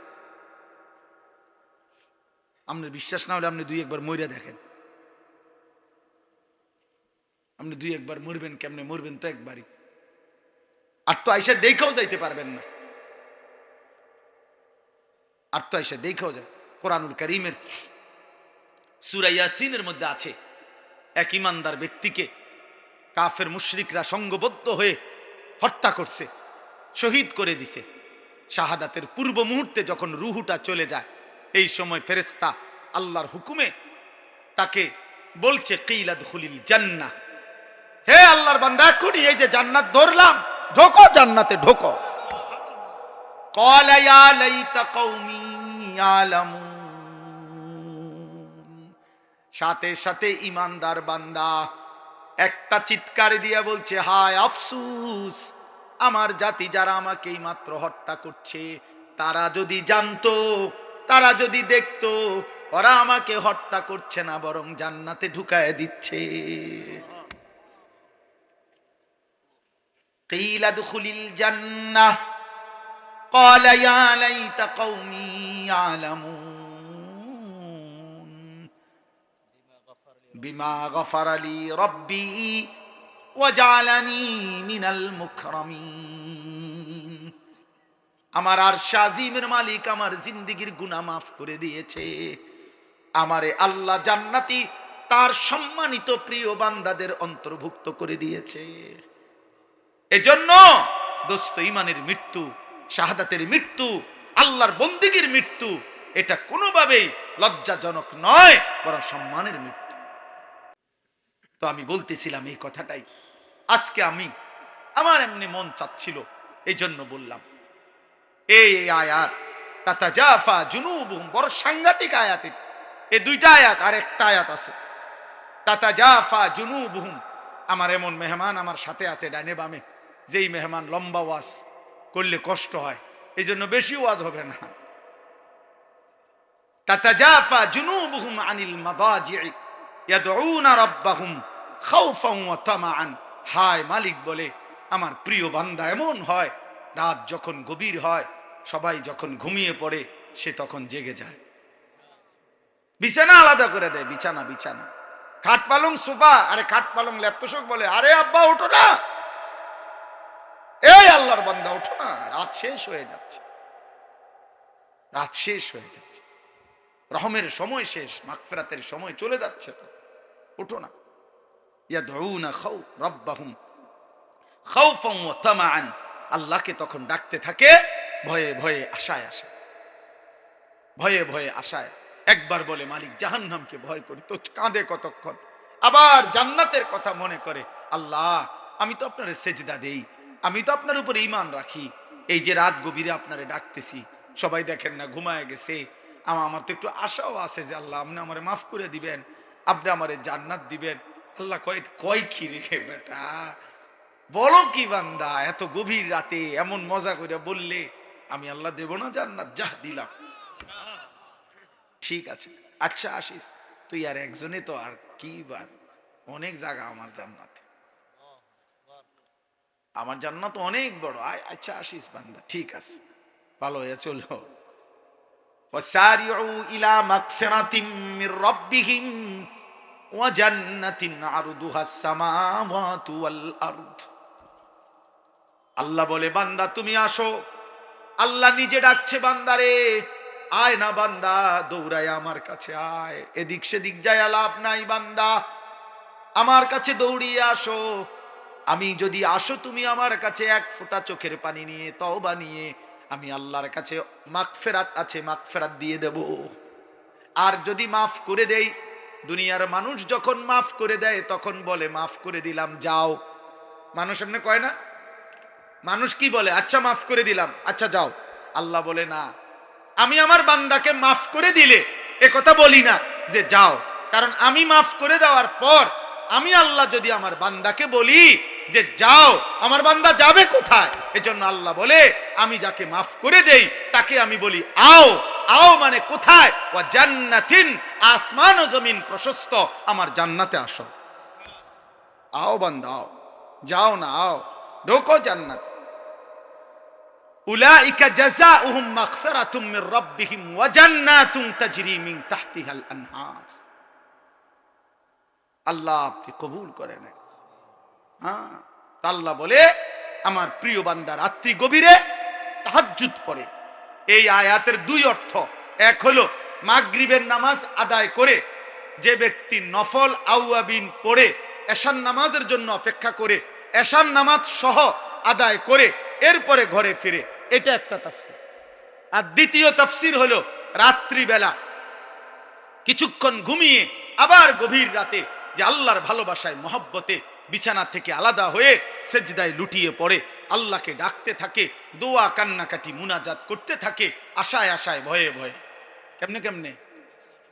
আপনার বিশ্বাস না হলে আপনি দুই একবার মইরা দেখেন। আপনি দুই একবার মরবেন, কেমনে মরবেন তো একবারই, আর তো আইসা দেখাও যাইতে পারবেন না, আর তো আইসা দেখাও যায়। কোরআনুল কারীমের সূরা ইয়াসিনের মধ্যে আছে, এক ইমানদার ব্যক্তিকে কাফের মুশরিকরা সংঘবদ্ধ হয়ে হত্যা করছে, শহীদ করে দিছে। শাহাদাতের পূর্ব মুহূর্তে যখন রুহুটা চলে যায়, এই সময় ফেরেশতা আল্লাহর হুকুমে তাকে বলছে, কিলা দুখুলিল জান্নাহ, হে আল্লাহর বান্দা, এখনই এই যে জান্নাত ধরলাম, ঢোকো জান্নাতে, ঢোকো। ক্বালা ইয়া লাইতা কওমি ইয়ালামুন, সাথে সাথে ইমানদার বান্দা একটা চিৎকার দিয়া বলছে, হায় আফসুস, আমার জাতি যারা আমাকে মাত্র হত্যা করছে, তারা যদি জানতো, তারা যদি দেখতো, ওরা আমাকে হত্যা করছে না, বরং জান্নাতে ঢুকায় দিচ্ছে। কিলা দুখুলিল জান্নাহ ক্বালা ইয়া লাইতা কওমি ইয়ালামুন বিমা গফারা লি রাব্বি ওয়া জাআলানি মিনাল মুকরামিন। আমার আরশ আজিমের মালিক আমার জিন্দেগীর গুনাহ মাফ করে দিয়েছে, আমারে আল্লাহ জান্নাতি তার সম্মানিত প্রিয় বান্দাদের অন্তর্ভুক্ত করে দিয়েছে। এজন্য দোস্ত, ইমানের মৃত্যু, শাহাদাতের মৃত্যু, আল্লাহর বন্দেগীর মৃত্যু, এটা কোনোভাবেই লজ্জাজনক নয়, বরং সম্মানের মৃত্যু। তো আমি বলতেছিলাম এই কথাটাই, আজকে আমার এমনি মন চাচ্ছিল, এই জন্য বললাম। এই আয়াত তাতাজাফা জুনুবুহুম, বড় সাংঘাতিক আয়াত। এই দুইটা আয়াত, আর একটা আয়াত আছে তাতাজাফা জুনুবুহুম। আমার এমন মেহমান আমার সাথে আছে ডাইনে বামে, যেই মেহমান লম্বা ওয়াজ করলে কষ্ট হয়, এই জন্য বেশি ওয়াজ হবে না। তাতাজাফা জুনুবুহুম আনিল মাদাজি'i ইয়াদউনা রাব্বাহুম খাউফান ওয়া তামাআন। হায়, মালিক বলে আমার প্রিয় বান্দা এমন হয়, রাত যখন গভীর হয়, সবাই যখন ঘুমিয়ে পড়ে, সে তখন জেগে যায়, বিছানা আলাদা করে দেয়, বিছানা বিছানা, খাট পালং সোফা, আরে খাট পালং ল্যাপতোষক বলে, আরে আব্বা ওঠো না, এই আল্লাহর বান্দা ওঠো না, রাত শেষ হয়ে যাচ্ছে, রাত শেষ হয়ে যাচ্ছে, রহমের সময় শেষ, মাগফিরাতের সময় চলে যাচ্ছে, তো ওঠো না। ইয়াদউনা রাব্বাহুম খাউফান ওয়া তামাআন, আল্লাহকে তখন ডাকতে থাকে ভয়ে ভয়ে, আশায় আশায়, ভয়ে ভয়ে আশায়। একবার বলে মালিক জাহান্নামকে ভয় করি, তো কাঁদে কতক্ষণ, আবার জান্নাতের কথা মনে করে, আল্লাহ আমি তো আপনার সেজদা দেই, আমি তো আপনার উপরে ঈমান রাখি, এই যে রাত গভীরে আপনারে ডাকতেছি, সবাই দেখেন না ঘুমায় গেছে, আমার তো একটু আশাও আছে যে আল্লাহ আপনি আমারে মাফ করে দিবেন, আপনি আমারে জান্নাত দিবেন। আল্লাহ কয় কি রে বেটা, বলো কি বান্দা, এত গভীর রাতে এমন মজা করে বললে আমি আল্লাহ দেব না জান্নাত? যা দিলাম, ঠিক আছে, আচ্ছা আসিস তুই, আর একজনে তো আর কি, বার অনেক জায়গা আমার জান্নাতে, আমার জান্নাত অনেক বড়, আচ্ছা আসিস বান্দা, ঠিক আছে, ভালো হয়ে চলো। ওয়াসারিউ ইলা মাগফিরাতিম মির রাব্বিহিম ওয়া জান্নাতিন আরদুহাস সামাওয়াতু ওয়াল আরদ। আল্লাহ বলে বান্দা তুমি আসো, আল্লাহ নিজে ডাকছে বান্দারে, আয় না বান্দা, দৌড়ায় আমার কাছে আয়, এদিক সেদিক যায় লাভ নাই বান্দা, আমার কাছে দৌড়িয়ে আসো। আমি যদি আসো তুমি আমার কাছে এক ফোঁটা চোখের পানি নিয়ে, তওবা নিয়ে, আমি আল্লাহর কাছে মাগফিরাত আছে, মাগফিরাত দিয়ে দেব। আর যদি মাফ করে দেই, দুনিয়ার মানুষ যখন মাফ করে দেয় তখন বলে মাফ করে দিলাম যাও। মানুষ এমনি কয় না? মানুষ কি বলে? আচ্ছা মাফ করে দিলাম, আচ্ছা যাও। আল্লাহ বলে না, আমি আমার বান্দাকে মাফ করে দিলে এ কথা বলি না যে যাও, কারণ আমি মাফ করে দেওয়ার পর আমি আল্লাহ যদি আমার বান্দাকে বলি যে যাও, আমার বান্দা যাবে কোথায়? এজন্য আল্লাহ বলে আমি যাকে মাফ করে দেই তাকে আমি বলি আও। আও মানে কোথায়? ওয়া জান্নাতিন, আসমান ও জমিন প্রশস্ত, আমার জান্নাতে আসো। আও বান্দা আও, যাও না, আও, ঢোকো জান্নাত। উলাইকা জাযাউহুম মাগফিরাতুম মির রাব্বিহিম ওয়া জান্নাতুন তাজরি মিন তাহতিহাল আনহার। আল্লাহ আপনি কবুল করে নেন। হ্যাঁ, আল্লাহ বলে আমার প্রিয় বান্দা রাত্রি গভীরে তাহাজ্জুদ পড়ে। এই আয়াতের দুই অর্থ। এক হলো মাগরিবের নামাজ আদায় করে যে ব্যক্তি নফল আওয়াবিন পড়ে এশার নামাজের জন্য অপেক্ষা করে, এশার নামাজ সহ আদায় করে এরপরে ঘরে ফিরে, এটা একটা তাফসীর। আর দ্বিতীয় তাফসীর হলো রাত্রিবেলা কিছুক্ষণ ঘুমিয়ে আবার গভীর রাতে যে আল্লাহর ভালোবাসায় মহব্বতে বিছানা থেকে আলাদা হয়ে সেজদায় লুটিয়ে পড়ে, আল্লাহকে ডাকতে থাকে, দোয়া কান্নাকাটি মুনাজাত করতে থাকে, আশায় আশায় ভয়ে ভয়ে। কেমনে কেমনে?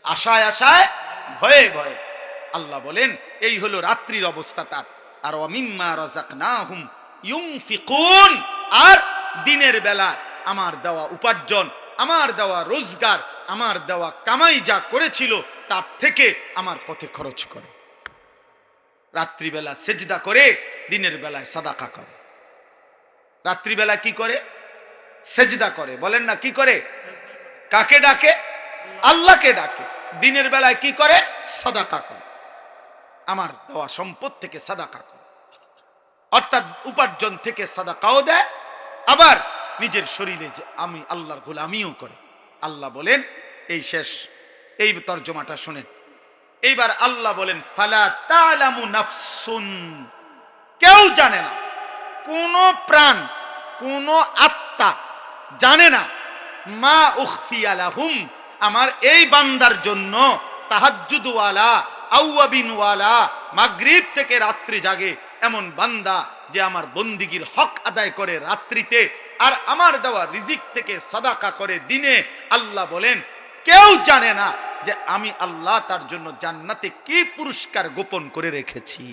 আশায় আশায় ভয়ে ভয়ে। আল্লাহ বলেন এই হলো রাত্রির অবস্থা তার। আর ওয়ামিম্মা রাযাকনাহুম ইউনফিকুন, আর দিনের বেলা আমার দেওয়া উপার্জন, আমার দেওয়া রোজগার, আমার দেওয়া কামাই যা করেছিল তার থেকে আমার পথে খরচ করে। রাত্রিবেলা সেজদা করে, দিনের বেলায় সাদাকা করে। রাত্রিবেলা কি করে? সেজদা করে। বলেন না কি করে? কাকে ডাকে? আল্লাহকে ডাকে। দিনের বেলায় কি করে? সাদাকা করে, আমার দেওয়া সম্পদ থেকে সাদাকা করে, অর্থাৎ উপার্জন থেকে সাদাকাও দেয়, আবার নিজের শরীরে যে আমি আল্লাহর গোলামিও করে। আল্লাহ বলেন এই শেষ, এই তর্জমাটা শুনেন। এইবার আল্লাহ বলেন ফালা তা'লামু নাফসুন, কেউ জানে না, কোন প্রাণ, কোন আত্মা জানে না, মা উখফিয়া লাহুম, আমার এই বান্দার জন্য তাহাজ্জুদওয়ালা, আওয়াবিনওয়ালা, মাগরিব থেকে রাত্রি জাগে এমন বান্দা যে আমার বন্দিগির হক আদায় করে রাত্রিতে, আর আমার দেওয়া রিজিক থেকে সাদাকা করে দিনে। আল্লাহ বলেন কেউ জানে না যে আমি আল্লাহ তার জন্য জান্নাতে কি পুরস্কার গোপন করে রেখেছি।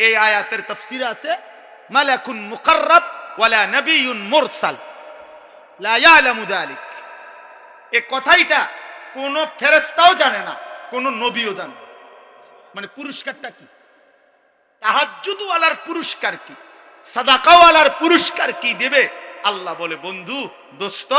এই আয়াতের তাফসীর আছে মালাকুন মুকাররাব ওয়ালা নবিয়্যুন মুরসাল লা ইয়ালামু যালিক। এই কথাইটা কোন ফেরেশতাও জানে না, কোন নবীও জানে না। মানে পুরস্কারটা কি? তাহাজ্জুদ ওয়ালার পুরস্কার কি, সাদাকা ওয়ালার পুরস্কার কি দেবে? আল্লাহ বলে বন্ধু, দোস্ত,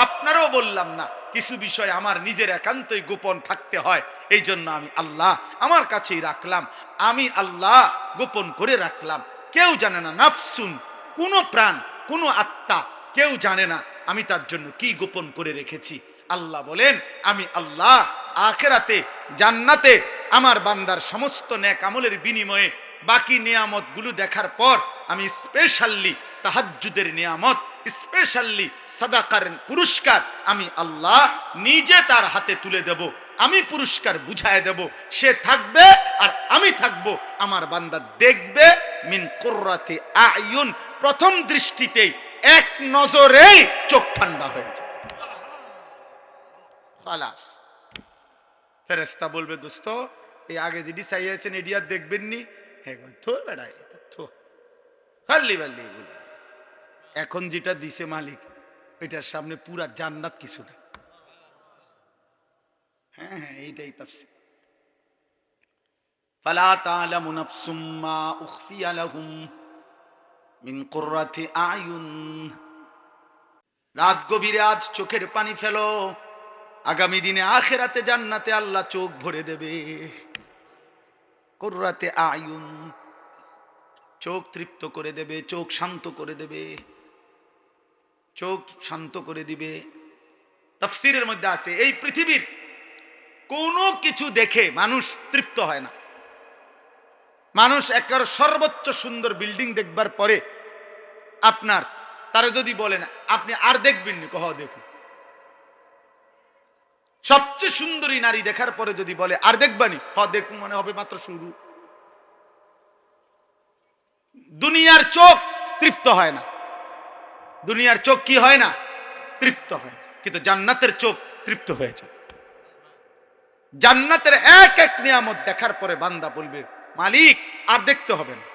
আপনারও বললাম না, কিছু বিষয় আমার নিজের একান্তই গোপন থাকতে হয়, এই জন্য আমি আল্লাহ আমার কাছেই রাখলাম, আমি আল্লাহ গোপন করে রাখলাম। কেউ জানে না, নাফসুন, কোন প্রাণ, কোন আত্মা, কেউ জানে না আমি তার জন্য কি গোপন করে রেখেছি। আল্লাহ বলেন আমি আল্লাহ আখিরাতে জান্নাতে আমার বান্দার সমস্ত নেক আমলের বিনিময়ে বাকি নিয়ামতগুলো দেখার পর আমি স্পেশালি তাহাজ্জুদের নিয়ামত, স্পেশালি সাদাকার পুরস্কার আমি আল্লাহ নিজে তার হাতে তুলে দেব। আমি পুরস্কার বুঝায় দেব, সে থাকবে আর আমি থাকব, আমার বান্দা দেখবে মিন কুররাতি আয়ুন, প্রথম দৃষ্টিতেই এক নজরেই চোখ ঠান্ডা হয়ে যায়। খালাস। ফেরেশতা বলবে দোস্ত এই আগে যেটি চাইয়াছেন এটি আর দেখবেন নি, থো বেড়াই থো, খাল্লি বাল্লি এগুলো। এখন যেটা দিছে মালিক এটার সামনে পুরা জান্নাত কিছু না। হ্যাঁ হ্যাঁ, এইটাই তাফসীর। ফালা তা'লামু নাফসুম মা উখফিয়া লাহুম মিন কুররাতি আয়ুন। রাত গভীরে আজ চোখের পানি ফেলো, আগামী দিনে আখিরাতে জান্নাতে আল্লাহ চোখ ভরে দেবে। কুররাতে আয়ুন, চোখ তৃপ্ত করে দেবে, চোখ শান্ত করে দেবে। চোখ শান্ত করে দিবে। তাফসীরের মধ্যে আছে এই পৃথিবীর কোনো কিছু দেখে মানুষ তৃপ্ত হয় না। মানুষ একেবারে সর্বোচ্চ সুন্দর বিল্ডিং দেখবার পরে আপনার তারা যদি বলেন আপনি আর দেখবেন নি, কহ দেখুন। সবচেয়ে সুন্দরী নারী দেখার পরে যদি বলে আর দেখবানি, দেখুন, মানে হবে মাত্র শুরু। দুনিয়ার চোখ তৃপ্ত হয় না, দুনিয়ার চোখ কি হয় না? তৃপ্ত হয়। কিন্তু জান্নাতের চোখ তৃপ্ত হয়ে যায়। জান্নাতের এক এক নিয়ামত দেখার পরে বান্দা বলবে মালিক আর দেখতে হবে না,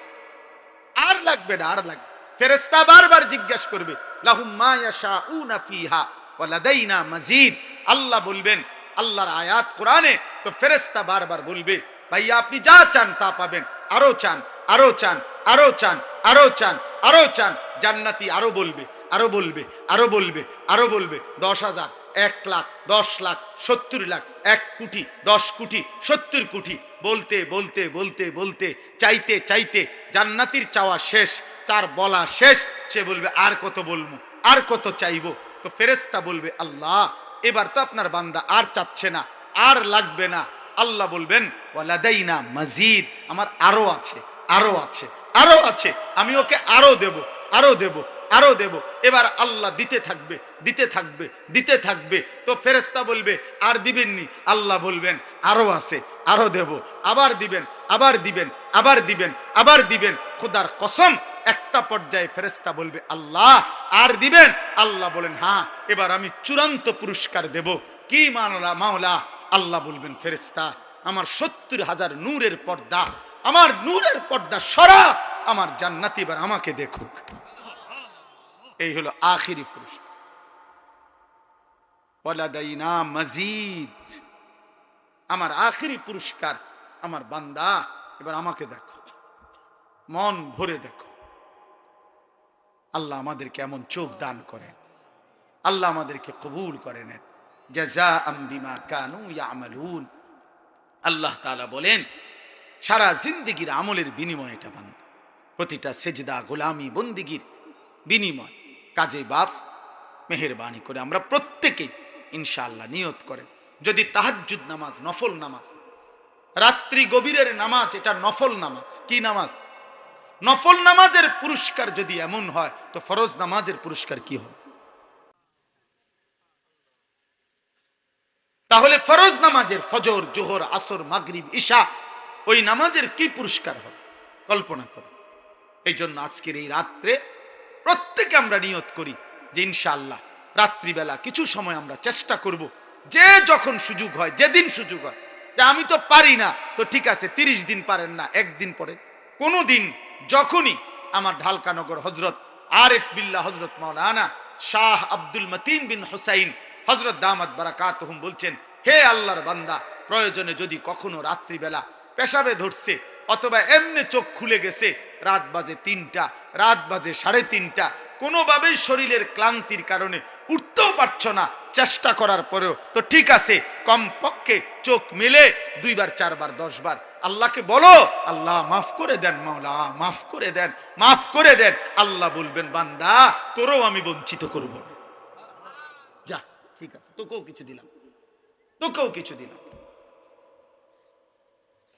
আর লাগবে না, আর লাগবে। ফেরেশতা বারবার জিজ্ঞাসা করবে লাহুম মা ইয়াশাউনা ফিহা ওয়া লাদাইনা মাজিদ। আল্লাহ বলবেন, আল্লাহর আয়াত কোরআনে, তো ফেরেশতা বারবার বলবে ভাইয়া আপনি যা চান তা পাবেন, আরো চান, আরো চান, আরো চান, আরো চান, আরো চান। জান্নাতি আরো বলবে, আরো বলবে, আরো বলবে, আরো বলবে। 10,000, 1 লাখ, 10 লাখ, 70 লাখ, 1 কোটি, 10 কোটি, 70 কোটি, বলতে বলতে বলতে বলতে চাইতে চাইতে জান্নাতির চাওয়া শেষ, তার বলা শেষ। সে বলবে আর কত বলবো, আর কত চাইবো। তো ফেরেশতা বলবে আল্লাহ এবার তো আপনার বান্দা আর চাচ্ছে না, আর লাগবে না। আল্লাহ বলবেন ওয়ালাদাইনা মাজিদ, আমার আরো আছে, আরো আছে, আরো আছে, আমি ওকে আরো দেব, আরো দেব, আরো দেব। এবার আল্লাহ দিতে থাকবে, দিতে থাকবে, দিতে থাকবে। তো ফেরেশতা বলবে আর দিবেননি। আল্লাহ বলবেন আরো আছে, আরো দেব, আবার দিবেন, আবার দিবেন, আবার দিবেন, আবার দিবেন। খোদার কসম একটা পর্যায়ে ফেরেশতা বলবে আল্লাহ আর দিবেন? আল্লাহ বলেন হ্যাঁ, এবার আমি চূড়ান্ত পুরস্কার দেব। কি মাওলা? মাওলা আল্লাহ বলবেন ফেরেশতা আমার 70,000 নূরের পর্দা, আমার নূরের পর্দা সরা, আমার জান্নাতি এবার আমাকে দেখুক। এই হলো আখিরি পুরস্কার। ওয়ালাদাইনা মাজিদ, আমার আখিরি পুরস্কার, আমার বান্দা এবার আমাকে দেখো, মন ভরে দেখো। আল্লাহ আমাদেরকে এমন চোখ দান করেন, আল্লাহ আমাদেরকে কবুল করে নেন। জাযাআম বিমা কানু ইয়ামালুন। আল্লাহ তাআলা বলেন সারা জিন্দেগির আমলের বিনিময় এটা বান্দা, প্রতিটা সেজদা, গোলামি, বন্দিগির বিনিময়। কাজে বাপ মেহেরবানি করে আমরা প্রত্যেকেই ইনশাআল্লাহ নিয়ত করেন, যদি তাহাজ্জুদ নামাজ, নফল নামাজ, রাত্রি গভীরের নামাজ, এটা নফল নামাজ। কি নামাজ? নফল নামাজের পুরস্কার যদি এমন হয় তো ফরজ নামাজের পুরস্কার কি হবে? তাহলে ফরজ নামাজের ফজর, জোহর, আসর, মাগরিব, ইশা, ওই নামাজের কি পুরস্কার হবে কল্পনা করো। এই জন্য আজকের এই রাত্রে প্রত্যেকে আমরা নিয়ত করি যে ইনশাআল্লাহ রাত্রিবেলা কিছু সময় আমরা চেষ্টা করব, যে যখন সুযোগ হয়, যেদিন সুযোগ হয়, যে আমি তো পারি না, তো ঠিক আছে 30 দিন পারেন না, একদিন পরে, কোনো দিন যখনই আমার ঢালকানগর হজরত আরিফ বিল্লাহ হজরত মাওলানা শাহ আব্দুল মতিন বিন হুসাইন হজরত দামাত বারাকাতুহুম বলছেন, হে আল্লাহর বান্দা, প্রয়োজনে যদি কখনো রাত্রিবেলা পেশাবে ধরছে অথবা এমনি চোখ খুলে গেছে, রাত বাজে 3টা, রাত বাজে 3:30, কোনোভাবেই শরীরের ক্লান্তির কারণে উঠতেও পারছো না, চেষ্টা করার পরেও তো ঠিক আছে, কমপক্ষে চোখ মেলে 2 বার 4 বার 10 বার আল্লাহকে বলো আল্লাহ মাফ করে দেন, মাওলা মাফ করে দেন, মাফ করে দেন। আল্লাহ বলবেন বান্দা তোরও আমি বঞ্চিত করব না, যা ঠিক আছে, তোকেও কিছু দিলাম, তোকেও কিছু দিলাম।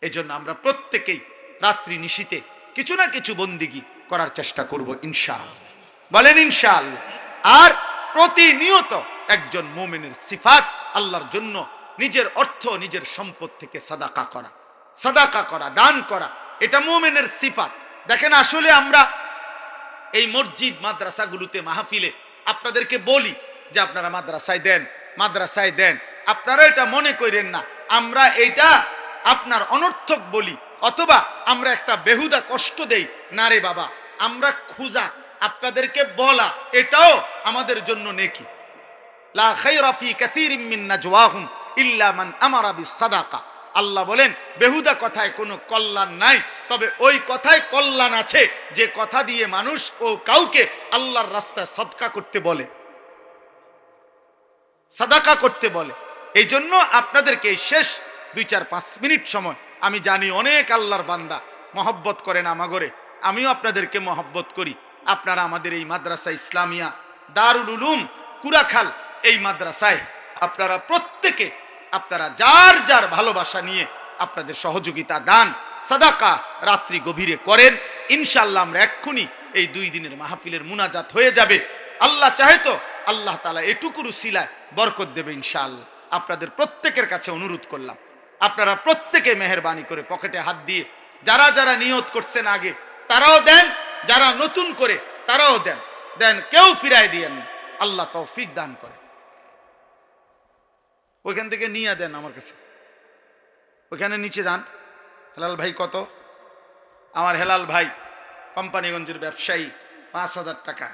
এই জন্য আমরা প্রত্যেকেই রাত্রি নিশীতে কিছু না কিছু বন্দিগি করার চেষ্টা করব ইনশাআল্লাহ। বলেন ইনশাআল্লাহ। আর প্রতিনিয়ত একজন মুমিনের সিফাত আল্লাহর জন্য নিজের অর্থ, নিজের সম্পদ থেকে সাদাকা করা, সাদাকা করা, দান করা, এটা মুমিনের সিফাত। দেখেন আসলে আমরা এই মসজিদ মাদ্রাসাগুলোতে মাহফিলে আপনাদেরকে বলি যে আপনারা মাদ্রাসায় দেন, মাদ্রাসায় দেন। আপনারা এটা মনে করেন না আমরা এটা আপনার অনর্থক বলি অথবা আমরা একটা বেহুদা কষ্ট দেই না রে বাবা, আমরা খুঁজা আপনাদেরকে বলা এটাও আমাদের জন্য নেকি। লা খায়রা ফি কাসীরিম মিন নাজওয়াহুম ইল্লা মান আমারা বিসসাদাকা। আল্লাহ বলেন বেহুদা কথায় কোনো কল্যাণ নাই, তবে ওই কথায় কল্যাণ আছে যে কথা দিয়ে মানুষ ও কাউকে আল্লাহর রাস্তায় সদকা করতে বলে, সাদাকা করতে বলে। এই জন্য আপনাদেরকে এই শেষ 2-4-5 মিনিট সময়, আমি জানি অনেক আল্লাহর বান্দা মহব্বত করেন আমাগরে, আমিও আপনাদেরকে মহব্বত করি। আপনারা আমাদের এই মাদ্রাসা ইসলামিয়া দারুল উলুম কুরাখাল এই মাদ্রাসায় আপনারা প্রত্যেকে আপনারা যার যার ভালোবাসা নিয়ে আপনাদের সহযোগিতা দান সাদাকা রাত্রি গভীরে করেন। ইনশাআল্লাহ আমরা এক্ষুনি এই 2 দিনের মাহফিলের মুনাজাত হয়ে যাবে। আল্লাহ চাহে তো আল্লাহ তাআলা এটুকুর উসিলায় বরকত দেবে ইনশাআল্লাহ। আপনাদের প্রত্যেকের কাছে অনুরোধ করলাম, আপনারা প্রত্যেকে মেহেরবানি করে পকেটে হাত দিয়ে যারা যারা নিয়ত করছেন আগে তারাও দেন, যারা নতুন করে তারাও দেন, কেউ ফিরায় দিয়েন না। আল্লাহ তৌফিক দান করে। ওইখান থেকে নিয়ে দেন আমার কাছে, ওইখানে নিচে যান। হেলাল ভাই কত? আমার হেলাল ভাই কোম্পানিগঞ্জের ব্যবসায়ী 5,000 টাকা।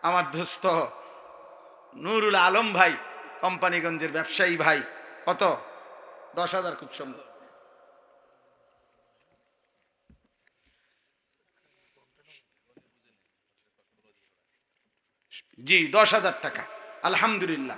আমার দোস্ত নুরুল আলম ভাই কোম্পানিগঞ্জের ব্যবসায়ী ভাই কত? 10,000। খুব সুন্দর। জি 10,000 টাকা। আলহামদুলিল্লাহ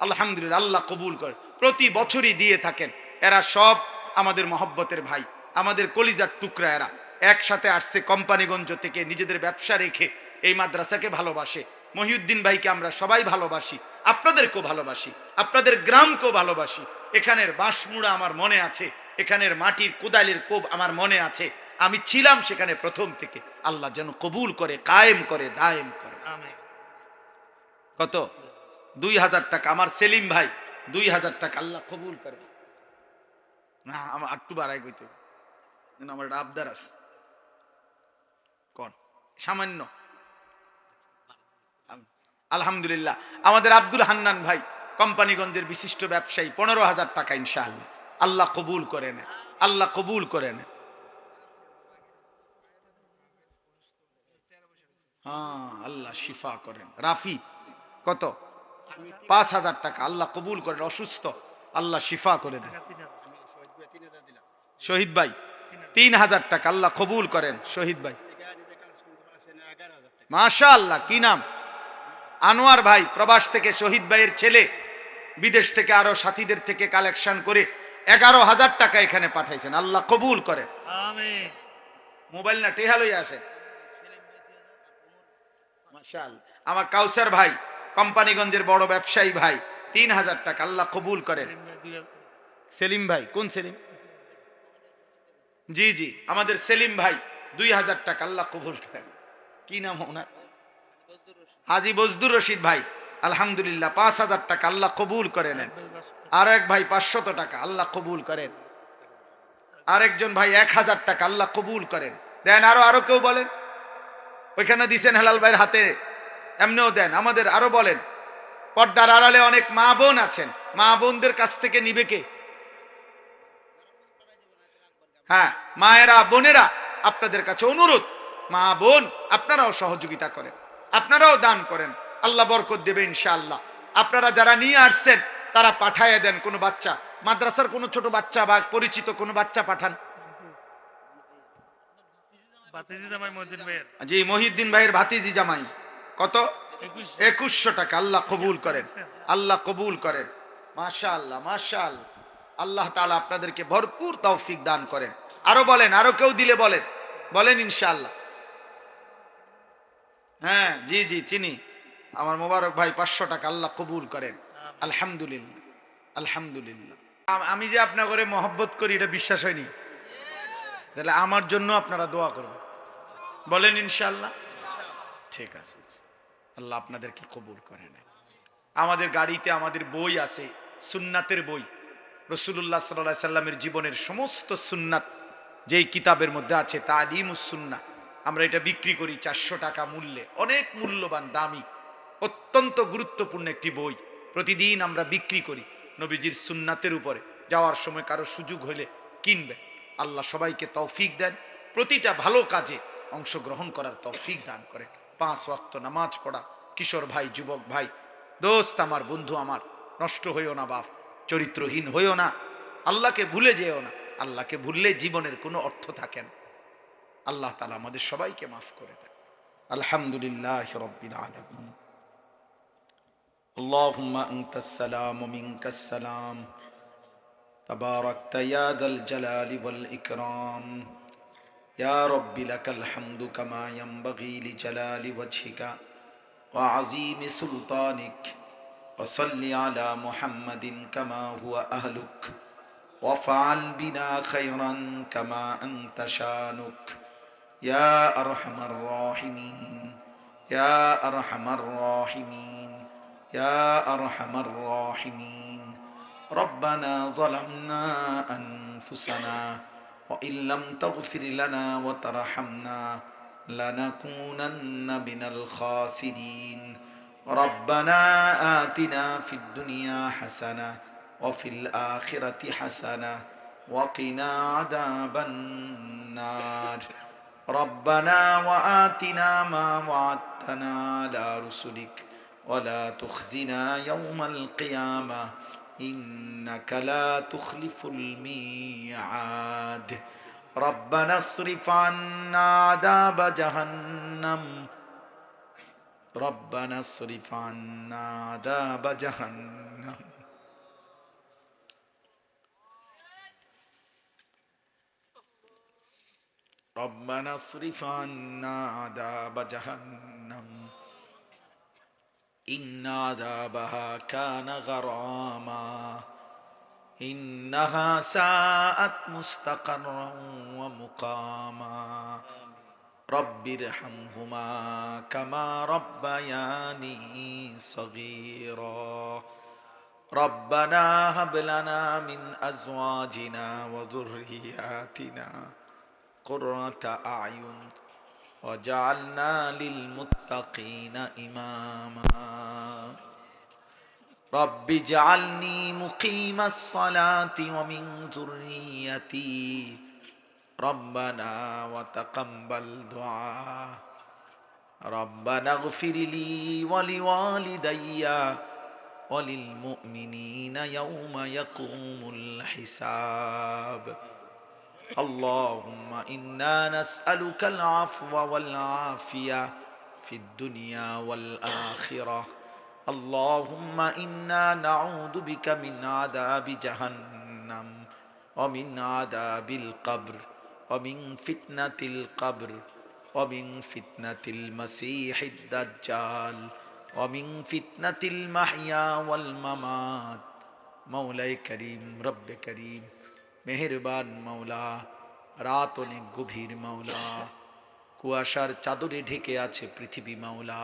আলহামদুলিল্লাহ, আল্লাহ কবুল করে। প্রতি বছরই দিয়ে থাকেন। এরা সব আমাদের মহব্বতের ভাই, আমাদের কলিজার টুকরা। এরা একসাথে আসছে কোম্পানিগঞ্জ থেকে, নিজেদের ব্যবসা রেখে এই মাদ্রাসাকে ভালোবাসে। মহিউদ্দিন ভাইকে আমরা সবাই ভালোবাসি, আপনাদেরকেও ভালোবাসি, আপনাদের গ্রামকেও ভালোবাসি। এখানের বাঁশমুড়া আমার মনে আছে, এখানের মাটির কোদালের কোব আমার মনে আছে। আমি ছিলাম সেখানে প্রথম থেকে। আল্লাহ যেন কবুল করে, কায়েম করে, দায়েম করে। কত? 2,000 টাকা। আমার সেলিম ভাই 2,000 টাকা। আল্লাহ কবুল করে। না আমার একটু বাড়াই কইতে, আমার আবদার আছে কোন সামান্য। আলহামদুলিল্লাহ। আমাদের আব্দুল হান্নান ভাই কোম্পানিগঞ্জের বিশিষ্ট ব্যবসায়ী 15,000 টাকা ইনশাআল্লাহ। আল্লাহ কবুল করে নেন, আল্লাহ কবুল করে নেন। হ্যাঁ আল্লাহ শিফা করেন। রাফি কত? 5,000 টাকা। আল্লাহ কবুল করেন। অসুস্থ, আল্লাহ শিফা করে দেন। শহীদ ভাই 3,000 টাকা। আল্লাহ কবুল করেন। শহীদ ভাই মাশাআল্লাহ। কি নাম? আনোয়ার ভাই প্রবাস থেকে, শহীদ ভাইয়ের ছেলে বিদেশ থেকে আরো সাথীদের থেকে কালেকশন করে 11,000 টাকা এখানে পাঠাইছেন। আল্লাহ কবুল করে। আমিন। মোবাইল না টেহালই আসে। মাশাআল্লাহ। আমার কাউসার ভাই কোম্পানিগঞ্জের বড় ব্যবসায়ী ভাই 3,000 টাকা। আল্লাহ কবুল করেন। সেলিম ভাই কোন সেলিম? জি জি আমাদের সেলিম ভাই 2,000 টাকা। আল্লাহ কবুল করেন। কি নাম ওনার? হাজি বজদুর রশিদ ভাই আলহামদুলিল্লাহ 5,000 টাকা। আল্লাহ কবুল করে নেন। আর এক ভাই 500 টাকা। আল্লাহ কবুল করেন। আরেকজন ভাই 1,000 টাকা। আল্লাহ কবুল করেন। দেন আরো কেউ বলেন। ওইখানে দিছেন হেলাল ভাইয়ের হাতে, এমনিও দেন। আমাদের আরো বলেন। পর্দার আড়ালে অনেক মা বোন আছেন, মা বোনদের কাছ থেকে নিবে কে? হ্যাঁ মায়েরা, বোনেরা, আপনাদের কাছে অনুরোধ, মা বোন আপনারাও সহযোগিতা করেন, আপনারাও দান করেন। আল্লাহ বরকত দেবে ইনশাআল্লাহ। আপনারা যারা নিয়ে আসছেন তারা পাঠায় দেন। কোনো বাচ্চা, মাদ্রাসার কোনো ছোট বাচ্চা বা পরিচিত কোনো বাচ্চা পাঠান। জি মহিউদ্দিন ভাইয়ের ভাতিজি জামাই কত? 2,100 টাকা। আল্লাহ কবুল করেন, আল্লাহ কবুল করেন। মাশাআল্লাহ মাশাআল্লাহ। আল্লাহ তাআলা আপনাদেরকে ভরপুর তৌফিক দান করেন। আরো বলেন, আরো কেউ দিলে বলেন, বলেন ইনশাআল্লাহ। হ্যাঁ জি জি চিনি। আমার মোবারক ভাই 500 টাকা। আল্লাহ কবুল করেন। আলহামদুলিল্লাহ আলহামদুলিল্লাহ। আমি যে আপনার করে মহব্বত করি এটা বিশ্বাস হয়নি? তাহলে আমার জন্য আপনারা দোয়া করবেন, বলেন ইনশাআল্লাহ। ঠিক আছে, আল্লাহ আপনাদেরকে কবুল করে নেন। আমাদের গাড়িতে আমাদের বই আছে, সুন্নাতের বই। রাসূলুল্লাহ সাল্লাল্লাহু আলাইহি সাল্লামের জীবনের সমস্ত সুন্নাত যেই কিতাবের মধ্যে আছে, তালিমুস সুন্নাহ। আমরা এটা বিক্রি করি 400 টাকা মূল্যে। অনেক মূল্যবান, দামি, অত্যন্ত গুরুত্বপূর্ণ একটি বই। প্রতিদিন আমরা বিক্রি করি নবীজির সুন্নাতের উপরে। যাওয়ার সময় কারো সুযোগ হলে কিনবে। আল্লাহ সবাইকে তৌফিক দেন, প্রতিটা ভালো কাজে অংশগ্রহণ করার তৌফিক দান করে। 5 ওয়াক্ত নামাজ পড়া, কিশোর ভাই, যুবক ভাই, দোস্ত আমার, বন্ধু আমার, নষ্ট হইও না বাপ, চরিত্রহীন হইও না, আল্লাহকে ভুলে যেও না। আল্লাহকে ভুললে জীবনের কোনো অর্থ থাকে না। আল্লাহ তাআলা আমাদের সবাইকে মাফ করে দেন। আলহামদুলিল্লাহ রাব্বিল আলামিন। আল্লাহুম্মা আনতাস সালাম ওয়া মিনকাস সালাম, তাবারাকতা ইয়া যাল জালালি ওয়াল ইকরাম। ইয়া রাব্বি লাকাল হামদু কামা ইয়ানবাগি লিজালালি ওয়াজহিকা وعظيم سلطانك وصل على محمد كما هو أهلك وافعل بنا خيرا كما أنت شانك يا أرحم الراحمين يا أرحم الراحمين يا أرحم الراحمين ربنا ظلمنا أنفسنا وإن لم تغفر لنا وترحمنا لنكونن من الخاسرين ربنا آتنا في الدنيا حسنة وفي الآخرة حسنة وقنا عذاب النار ربنا وآتنا ما وعدتنا على رسلك ولا تخزنا يوم القيامة إنك لا تخلف الميعاد ربنا اصرف عنا عذاب جهنم ربنا اصرف عنا عذاب جهنم ربنا اصرف عنا عذاب جهنم إن عذابها كان غراما إنها ساءت مستقرا ومقاما رب ارحمهما كما ربياني صغيرا ربنا هب لنا من أزواجنا وذرياتنا قرة أعين وجعلنا للمتقين إماما رب اجعلني مقيم الصلاة ومن ذريتي ربنا وتقبل دعاء ربنا اغفر لي ولوالدي وللمؤمنين يوم يقوم الحساب اللهم إنا نسألك العفو والعافية في الدنيا والآخرة اللهم إنا نعوذ بك من عذاب جهنم ومن عذاب القبر ومن فتنة القبر ومن فتنة المسيح الدجال ومن فتنة المحيا والممات مولاي كريم رب كريم মেহেরবান মাওলা রাত অনেক গভীর মাওলা কুয়াশার চাদরে ঢেকে আছে পৃথিবী মাওলা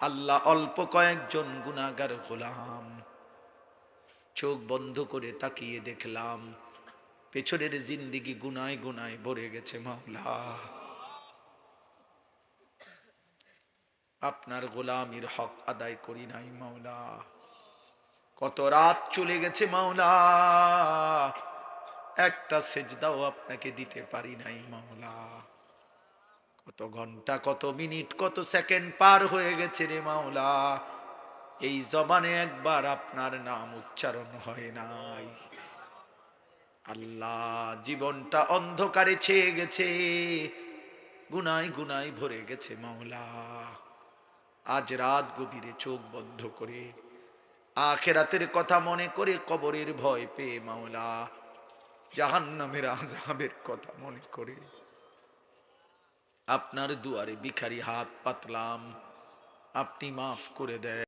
আল্লাহ অল্প কয়েকজন গুনাহগার গোলাম চোখ বন্ধ করে তাকিয়ে দেখলাম পেছনের জিন্দেগি গুনায় গুনায় ভরে গেছে মাওলা আপনার গোলামির হক আদায় করি নাই মাওলা কত রাত চলে গেছে মাওলা একটা সেজদাও আপনাকে দিতে পারি নাই মাওলা কত ঘন্টা কত মিনিট কত সেকেন্ড পার হয়ে গেছে রে মাওলা এই জবানে একবার আপনার নাম উচ্চারণ হয় নাই আল্লাহ জীবনটা অন্ধকারে ছেয়ে গেছে গুনায় গুনায় ভরে গেছে মাওলা আজ রাত গভীরে চোখ বন্ধ করে আখিরাতের কথা মনে করে কবরের ভয় পেয়ে মাওলা জাহান্নামের আযাবের কথা মনে করে আপনার দুয়ারে ভিখারি হাত পাতলাম আপনি মাফ করে দেন